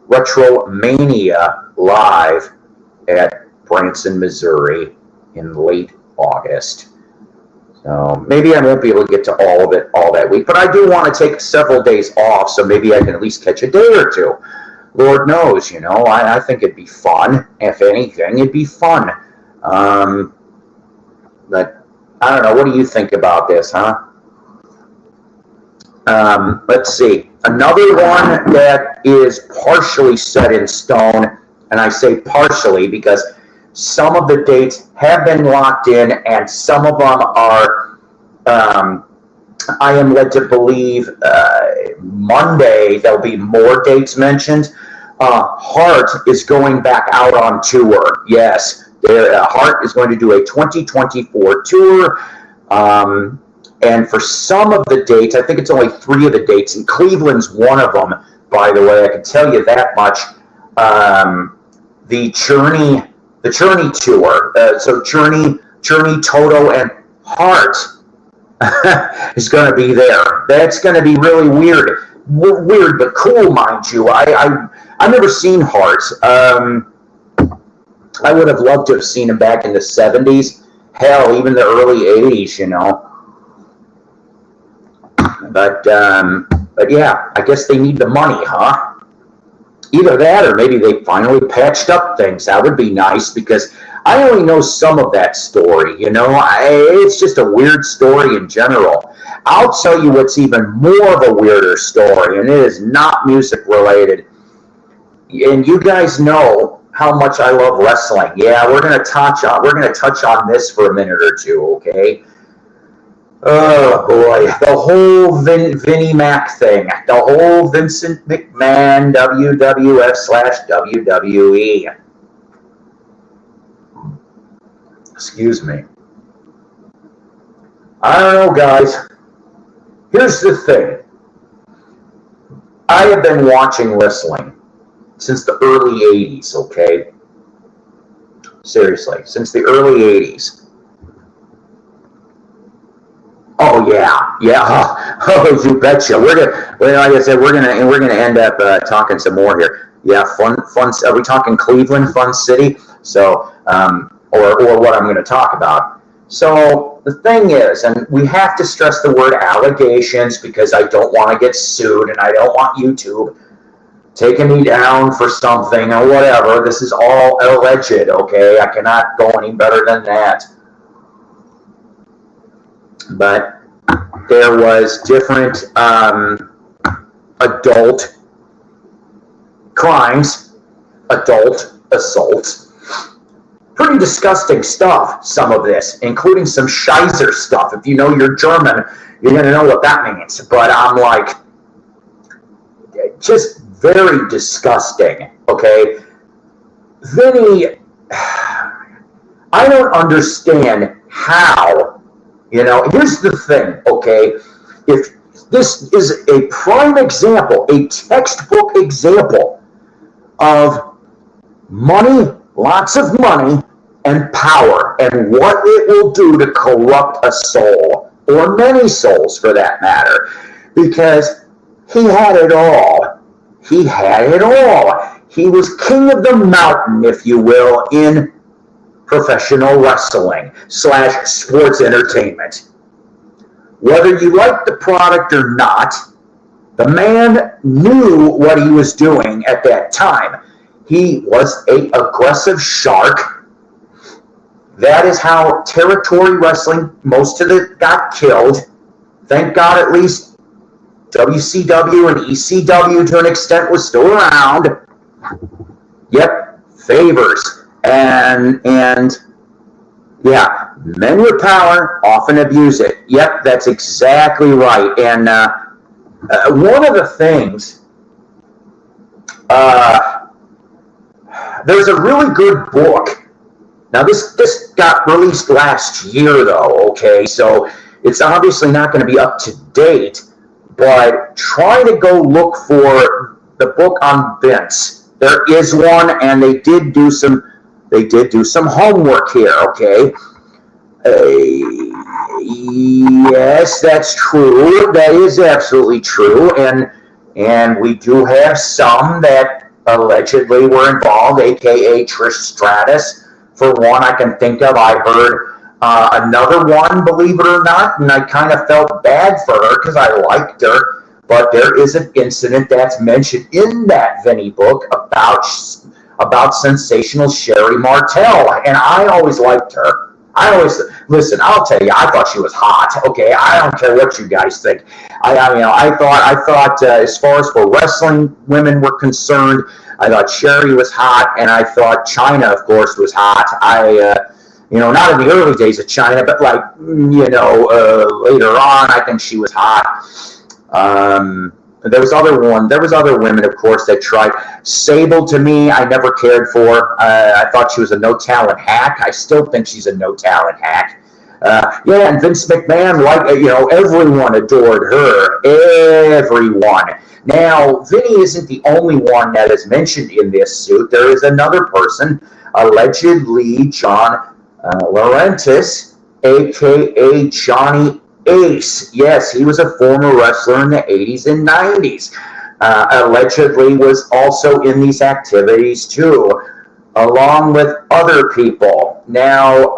Retromania live at Branson, Missouri in late August. So maybe I won't be able to get to all of it all that week, but I do want to take several days off, so maybe I can at least catch a day or 2. Lord knows, you know, I think it'd be fun. If anything, it'd be fun. But I don't know. What do you think about this, huh? Let's see. Another one that is partially set in stone, and I say partially because Some of the dates have been locked in, and some of them are, I am led to believe, Monday there'll be more dates mentioned. Heart is going back out on tour. Yes, Heart is going to do a 2024 tour. And for some of the dates, I think it's only 3 of the dates, and Cleveland's one of them, by the way, I can tell you that much. The Journey tour, so Journey, Toto, and Heart is going to be there. That's going to be really weird but cool, mind you. I've never seen Heart. I would have loved to have seen him back in the 70s, hell, even the early 80s, you know. But yeah, I guess they need the money, huh? Either that, or maybe they finally patched up things. That would be nice, because I only know some of that story, you know. It's just a weird story in general. I'll tell you what's even more of a weirder story, and it is not music related. And you guys know how much I love wrestling. Yeah, we're gonna touch on this for a minute or two, okay? Oh boy, the whole Vinnie Mac thing, the whole Vincent McMahon WWF/WWE. Excuse me. I don't know, guys. Here's the thing. I have been watching wrestling since the early 80s, okay? Seriously, since the early 80s. Oh yeah. Oh, you betcha. Like I said, we're gonna end up talking some more here. Yeah, fun. Are we talking Cleveland, Fun City? So, or what I'm going to talk about. So the thing is, and we have to stress the word allegations, because I don't want to get sued, and I don't want YouTube taking me down for something or whatever. This is all alleged. Okay, I cannot go any better than that. But there was different adult crimes, adult assaults, pretty disgusting stuff, some of this, including some Scheiser stuff. If you know your German, you're going to know what that means. But I'm like, just very disgusting, okay? Vinny, I don't understand how. You know, here's the thing, okay? If this is a prime example, a textbook example of money, lots of money, and power, and what it will do to corrupt a soul, or many souls for that matter, because he had it all. He had it all. He was king of the mountain, if you will, in professional wrestling / sports entertainment. Whether you like the product or not, the man knew what he was doing at that time. He was an aggressive shark. That is how territory wrestling, most of it got killed. Thank God at least WCW and ECW to an extent was still around. Yep, favors. And yeah, men with power often abuse it. Yep, that's exactly right. And one of the things, there's a really good book. Now, this got released last year, though, okay? So it's obviously not going to be up to date, but try to go look for the book on Vince. There is one, and they did do some homework here, okay? Yes, that's true. That is absolutely true. And we do have some that allegedly were involved, a.k.a. Trish Stratus. For one I can think of, I heard another one, believe it or not, and I kind of felt bad for her because I liked her. But there is an incident that's mentioned in that Vinny book about sensational Sherry Martel, and I always liked her. Listen, I'll tell you, I thought she was hot. Okay, I don't care what you guys think. I thought as far as for wrestling women were concerned, I thought Sherry was hot, and I thought China, of course, was hot. Not in the early days of China, but like, later on, I think she was hot. There was other women, of course, that tried. Sable, to me, I never cared for. I thought she was a no-talent hack. I still think she's a no-talent hack. And Vince McMahon, everyone adored her. Everyone. Now, Vinny isn't the only one that is mentioned in this suit. There is another person, allegedly John Laurentis, a.k.a. Johnny Ace. Yes, he was a former wrestler in the 80s and 90s. Allegedly was also in these activities too, along with other people. Now,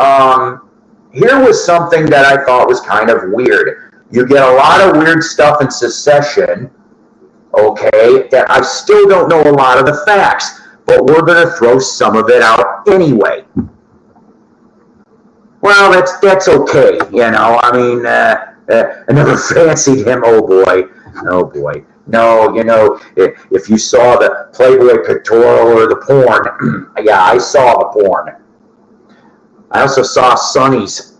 here was something that I thought was kind of weird. You get a lot of weird stuff in Secession, okay, that I still don't know a lot of the facts, but we're going to throw some of it out anyway. Well, that's okay, I never fancied him, oh boy. No, if you saw the Playboy pictorial or the porn, yeah, I saw the porn. I also saw Sunny's.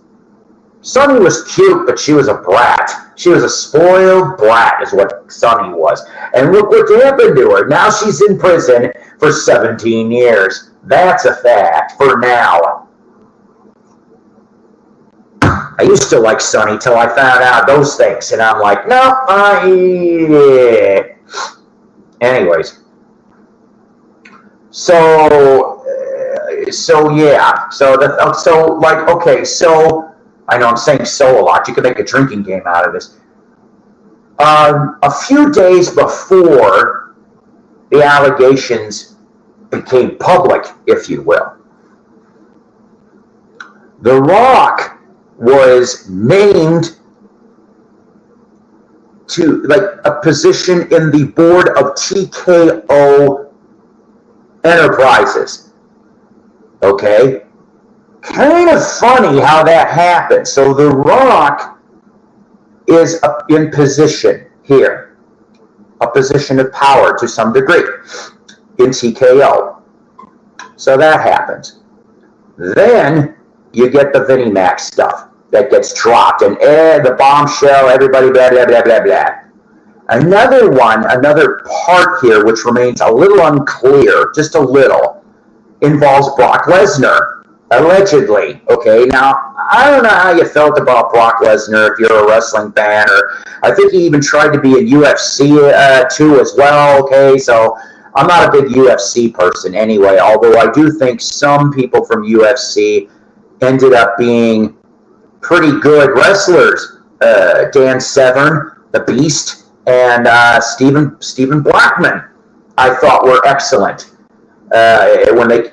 Sunny was cute, but she was a brat. She was a spoiled brat is what Sunny was. And look what happened to her. Now she's in prison for 17 years. That's a fact for now. I used to like Sunny till I found out those things, and I'm like, no, anyways. I know I'm saying so a lot. You could make a drinking game out of this. A few days before the allegations became public, if you will, The Rock was named to a position in the board of TKO Enterprises. Okay? Kind of funny how that happened. So The Rock is in position here, a position of power to some degree in TKO. So that happens. Then you get the Vinnie Mac stuff that gets dropped, and the bombshell, everybody, blah, blah, blah, blah, blah. Another part here, which remains a little unclear, just a little, involves Brock Lesnar, allegedly. Okay, now, I don't know how you felt about Brock Lesnar if you're a wrestling fan, or I think he even tried to be in UFC too as well, okay, so I'm not a big UFC person anyway, although I do think some people from UFC ended up being pretty good wrestlers. Dan Severn, the Beast, and Stephen Blackman, I thought were excellent. When they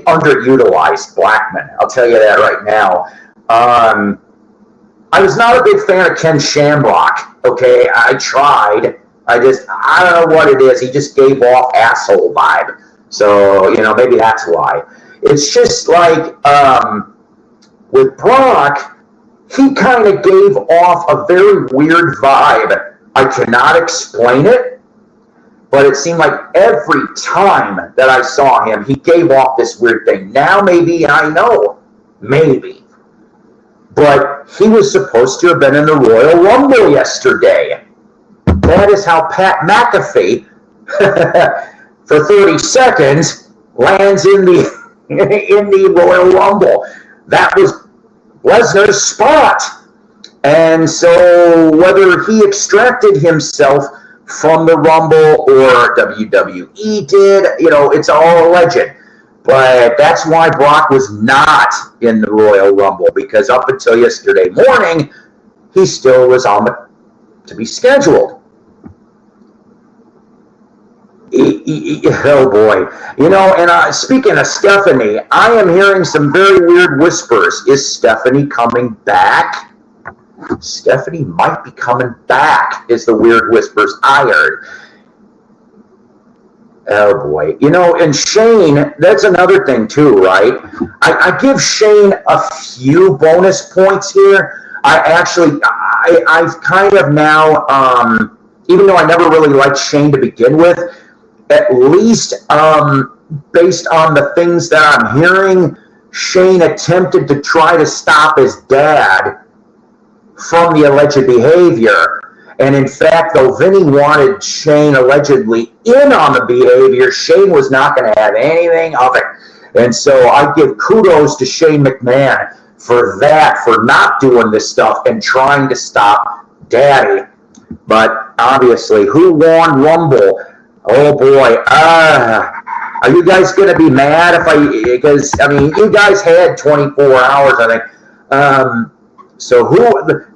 underutilized Blackman, I'll tell you that right now. I was not a big fan of Ken Shamrock. Okay, I tried. I don't know what it is. He just gave off asshole vibe. So maybe that's why. It's just like with Brock, he kind of gave off a very weird vibe. I cannot explain it, but it seemed like every time that I saw him, he gave off this weird thing. Now maybe I know, maybe. But he was supposed to have been in the Royal Rumble yesterday. That is how Pat McAfee, for 30 seconds, lands in the Royal Rumble. That was Lesnar's spot. And so whether he extracted himself from the Rumble or WWE did, it's all alleged. But that's why Brock was not in the Royal Rumble, because up until yesterday morning, he still was to be scheduled. Oh boy. And speaking of Stephanie, I am hearing some very weird whispers. Is Stephanie coming back? Stephanie might be coming back, is the weird whispers I heard. Oh boy. And Shane, that's another thing too, right? I give Shane a few bonus points here. I've kind of now, even though I never really liked Shane to begin with, at least based on the things that I'm hearing, Shane attempted to try to stop his dad from the alleged behavior. And in fact, though Vinny wanted Shane allegedly in on the behavior, Shane was not going to have anything of it. And so I give kudos to Shane McMahon for that, for not doing this stuff and trying to stop Daddy. But obviously, who won Rumble? Oh boy, are you guys going to be mad because I mean, you guys had 24 hours, I think. So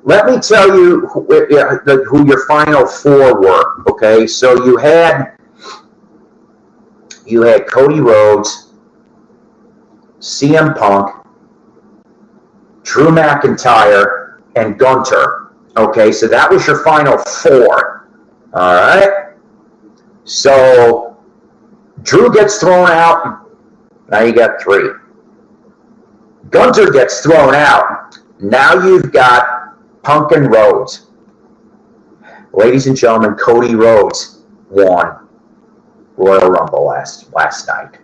let me tell you who your final four were, okay? So you had Cody Rhodes, CM Punk, Drew McIntyre, and Gunter. Okay, so that was your final four. All right. So Drew gets thrown out. Now you got three. Gunter gets thrown out. Now you've got Punk and Rhodes. Ladies and gentlemen, Cody Rhodes won Royal Rumble last night.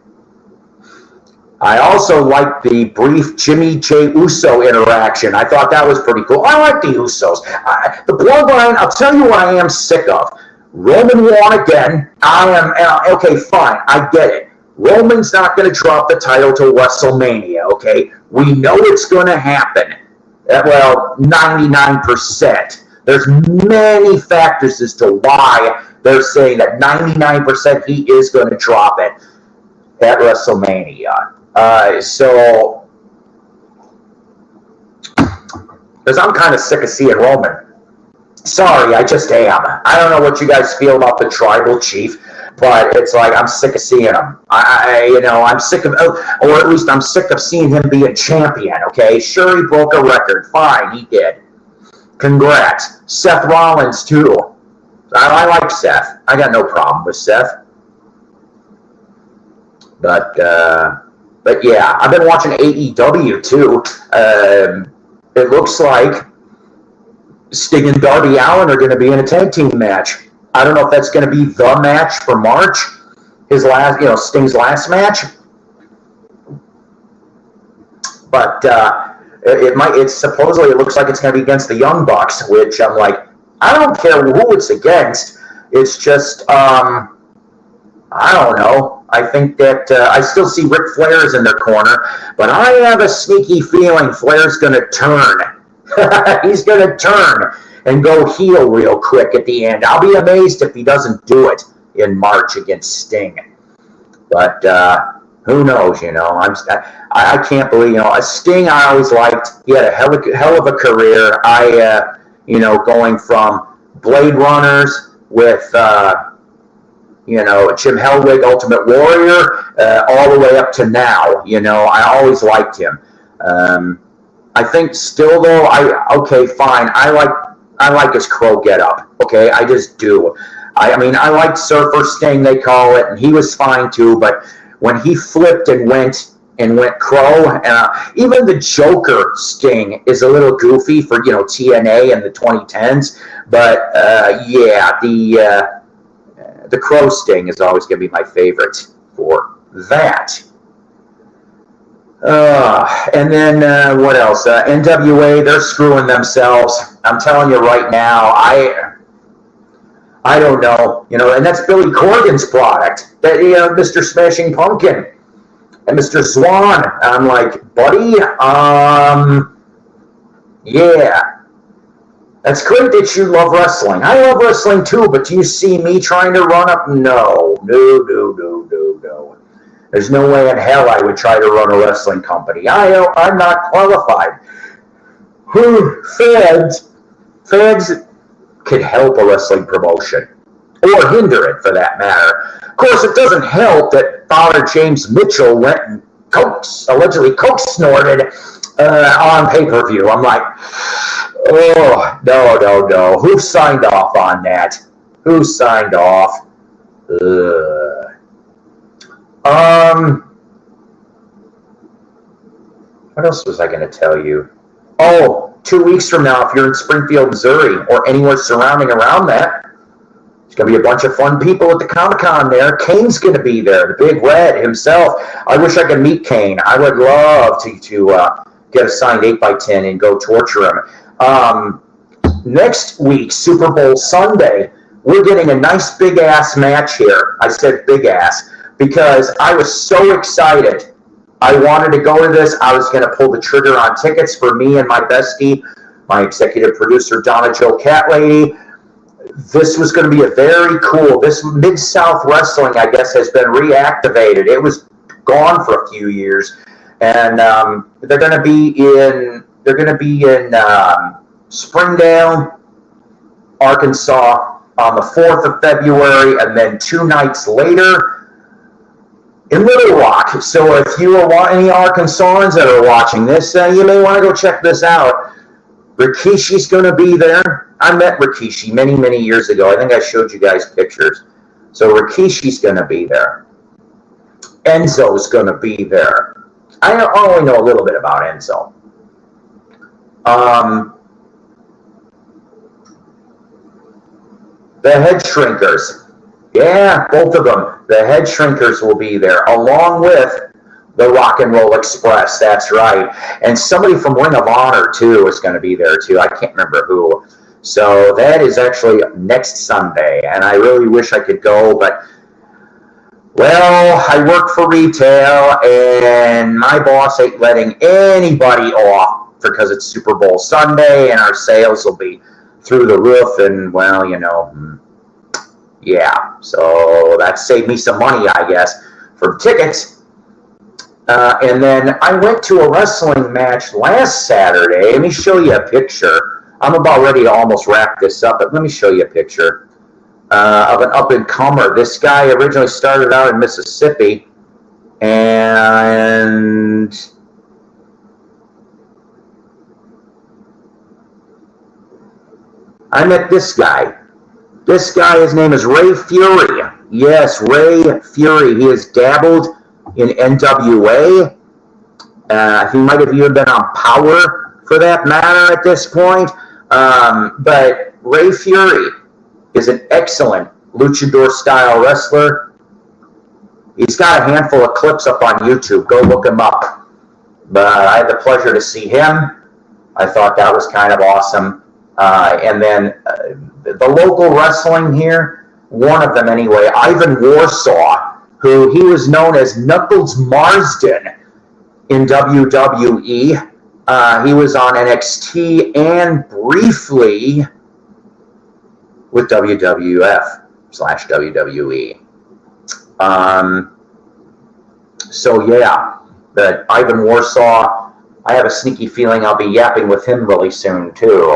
I also liked the brief Jimmy J. Uso interaction. I thought that was pretty cool. I like the Usos. The bloodline, I'll tell you what I am sick of. Roman won again. Okay, fine, I get it. Roman's not going to drop the title to WrestleMania, okay? We know it's going to happen. Well, 99%. There's many factors as to why they're saying that 99% he is going to drop it at WrestleMania. So, because I'm kind of sick of seeing Roman. Sorry, I just am. I don't know what you guys feel about the tribal chief, but it's like I'm sick of seeing him. I'm sick of, or at least I'm sick of seeing him be a champion. Okay, sure, he broke a record. Fine, he did. Congrats, Seth Rollins too. I like Seth. I got no problem with Seth. But yeah, I've been watching AEW too. It looks like Sting and Darby Allin are going to be in a tag team match. I don't know if that's going to be the match for March, Sting's last match. But it supposedly looks like it's going to be against the Young Bucks, which I'm like, I don't care who it's against. It's just, I don't know. I think that I still see Ric Flair is in their corner, but I have a sneaky feeling Flair's going to turn. He's going to turn and go heel real quick at the end. I'll be amazed if he doesn't do it in March against Sting. But who knows, I can't believe, Sting I always liked. He had a hell of a career. Going from Blade Runners with, Jim Hellwig, Ultimate Warrior, all the way up to now. I always liked him. I think still though, okay, fine. I like his crow getup. Okay, I just do. I liked Surfer Sting, they call it, and he was fine too. But when he flipped and went crow, even the Joker Sting is a little goofy for TNA in the 2010s. But yeah, the crow Sting is always going to be my favorite for that. And then what else? NWA, they're screwing themselves. I'm telling you right now, I don't know, and that's Billy Corgan's product. That Mr. Smashing Pumpkin and Mr. Swan. I'm like, buddy, yeah. That's great that you love wrestling. I love wrestling too, but do you see me trying to run up? No. There's no way in hell I would try to run a wrestling company. I'm not qualified. Fans could help a wrestling promotion, or hinder it for that matter. Of course, it doesn't help that Father James Mitchell went and allegedly coke snorted on pay-per-view. I'm like, oh, no. Who signed off on that? Who signed off? What else was I going to tell you? Oh, 2 weeks from now, if you're in Springfield, Missouri, or anywhere surrounding around that, There's going to be a bunch of fun people at the Comic-Con there. Kane's going to be there, the Big Red himself. I wish I could meet Kane. I would love to get a signed 8x10 and go torture him. Next week, Super Bowl Sunday, we're getting a nice big-ass match here. I said big-ass because I was so excited. I wanted to go to this. I was going to pull the trigger on tickets for me and my bestie, my executive producer, Donna Jo Catlady. This was going to be a very cool, this Mid-South Wrestling, I guess, has been reactivated. It was gone for a few years. And they're going to be in Springdale, Arkansas on the 4th of February, and then 2 nights later in Little Rock. So if you are any Arkansans that are watching this, you may want to go check this out. Rikishi's going to be there. I met Rikishi many, many years ago. I think I showed you guys pictures. So Rikishi's going to be there. Enzo's going to be there. I only know a little bit about Enzo. The Head Shrinkers. Yeah, both of them. The Head Shrinkers will be there, along with the Rock and Roll Express. That's right. And somebody from Ring of Honor, too, is going to be there, too. I can't remember who. So that is actually next Sunday, and I really wish I could go, but, well, I work for retail, and my boss ain't letting anybody off because it's Super Bowl Sunday, and our sales will be through the roof, and, well, you know, yeah. So that saved me some money, I guess, for tickets. And then I went to a wrestling match last Saturday. Let me show you a picture. I'm about ready to almost wrap this up, but let me show you a picture of an up-and-comer. This guy originally started out in Mississippi, and I met this guy. This guy, his name is Ray Fury. Yes, Ray Fury. He has dabbled in NWA. He might have even been on Power, for that matter, at this point. But Ray Fury is an excellent luchador-style wrestler. He's got a handful of clips up on YouTube. Go look him up. But I had the pleasure to see him. I thought that was kind of awesome. And then the local wrestling here, one of them anyway, Ivan Warsaw, who he was known as Knuckles Marsden in WWE. He was on NXT and briefly with WWF/WWE. So yeah, but Ivan Warsaw, I have a sneaky feeling I'll be yapping with him really soon too.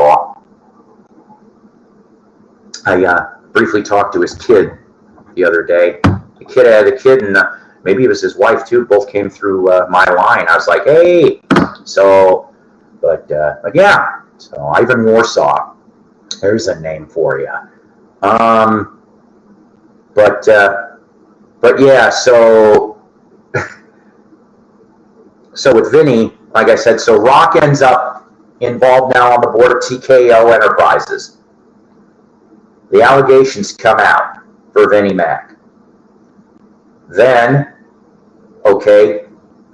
I briefly talked to his kid the other day. The kid had a kid, and maybe it was his wife too. Both came through my line. I was like, hey. So, but yeah. So Ivan Warsaw. There's a name for you. But yeah. So with Vinny, like I said, so Rock ends up involved now on the board of TKO Enterprises. The allegations come out for Vinnie Mac. Then, okay,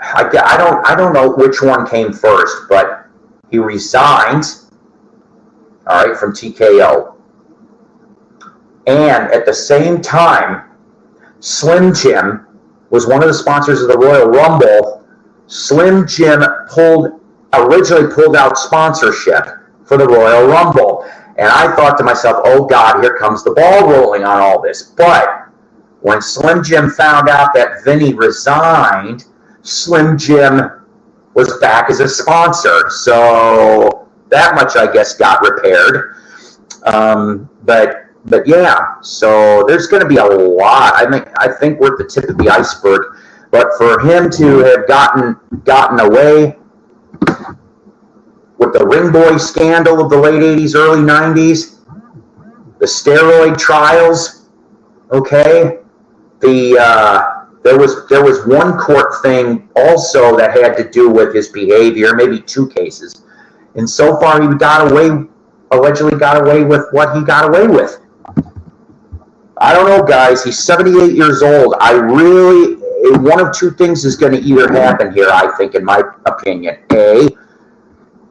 I don't know which one came first, but he resigns, all right, from TKO. And at the same time, Slim Jim was one of the sponsors of the Royal Rumble. Slim Jim originally pulled out sponsorship for the Royal Rumble. And I thought to myself, oh God, here comes the ball rolling on all this. But when Slim Jim found out that Vinny resigned, Slim Jim was back as a sponsor. So that much, I guess, got repaired. But yeah, so there's going to be a lot. I think we're at the tip of the iceberg. But for him to have gotten away with the Ring Boy scandal of the late 80s, early 90s, the steroid trials, okay, there was one court thing also that had to do with his behavior, maybe 2 cases, and so far he allegedly got away with what he got away with. I don't know, guys. He's 78 years old. One of two things is going to either happen here, I think, in my opinion. A,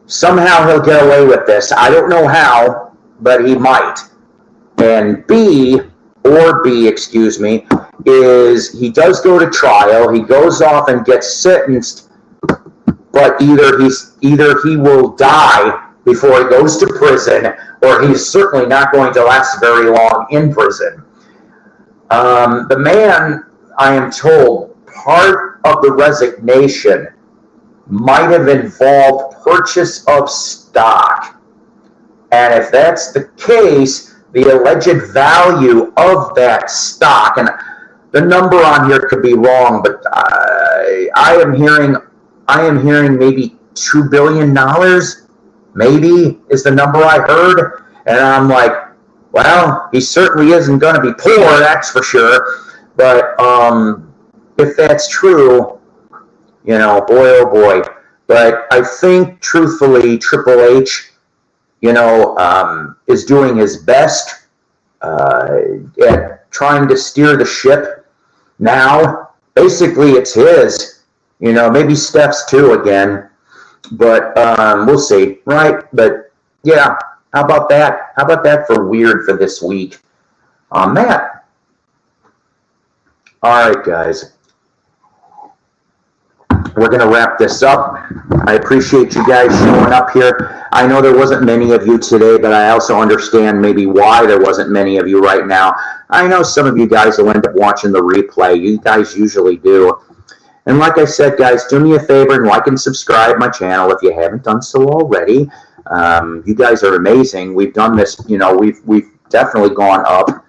somehow he'll get away with this. I don't know how, but he might. And B, is he does go to trial. He goes off and gets sentenced, but either he will die before he goes to prison, or he's certainly not going to last very long in prison. The man, I am told, part of the resignation might have involved purchase of stock. And if that's the case, the alleged value of that stock, and the number on here could be wrong, but I am hearing maybe $2 billion, maybe is the number I heard. And I'm like, well, he certainly isn't going to be poor, that's for sure. But if that's true, boy, oh boy. But I think, truthfully, Triple H, is doing his best at trying to steer the ship. Now, basically, it's his. Maybe Steph's too again. But we'll see, right? But, yeah, how about that? How about that for weird for this week? Matt. All right, guys. We're going to wrap this up. I appreciate you guys showing up here. I know there wasn't many of you today, but I also understand maybe why there wasn't many of you right now. I know some of you guys will end up watching the replay. You guys usually do. And like I said, guys, do me a favor and like and subscribe my channel if you haven't done so already. You guys are amazing. We've done this, we've definitely gone up,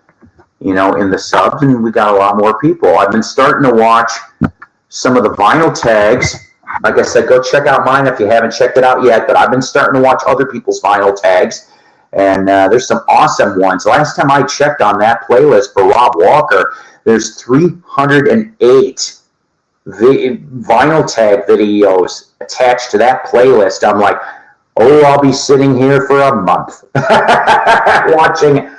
in the subs, and we got a lot more people. I've been starting to watch some of the vinyl tags. Like I said, go check out mine if you haven't checked it out yet, but I've been starting to watch other people's vinyl tags, and there's some awesome ones. Last time I checked on that playlist for Rob Walker, there's 308 vinyl tag videos attached to that playlist. I'm like, oh, I'll be sitting here for a month watching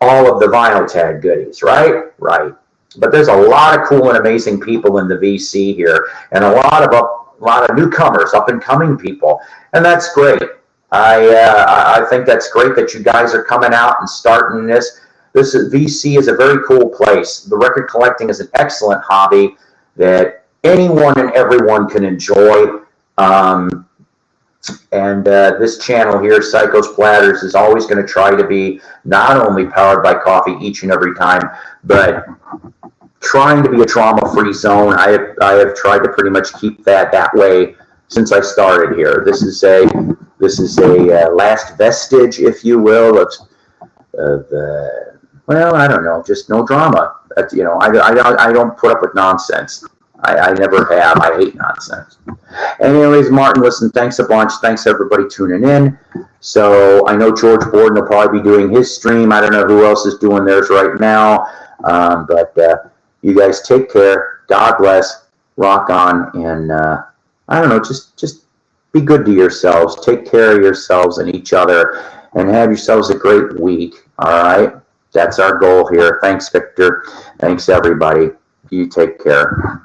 all of the vinyl tag goodies, right? Right. But there's a lot of cool and amazing people in the VC here, and a lot of newcomers, up and coming people, and that's great. I think that's great that you guys are coming out and starting this. VC is a very cool place. The record collecting is an excellent hobby that anyone and everyone can enjoy. And this channel here, Psycho Splatters, is always going to try to be not only powered by coffee each and every time, but trying to be a trauma-free zone. I have tried to pretty much keep that way since I started here. This is a last vestige, if you will, of well, I don't know, just no drama. I don't put up with nonsense. I never have. I hate nonsense. Anyways, Martin, listen, thanks a bunch. Thanks, everybody, tuning in. So I know George Borden will probably be doing his stream. I don't know who else is doing theirs right now. But you guys take care. God bless. Rock on. And I don't know, just be good to yourselves. Take care of yourselves and each other. And have yourselves a great week. All right? That's our goal here. Thanks, Victor. Thanks, everybody. You take care.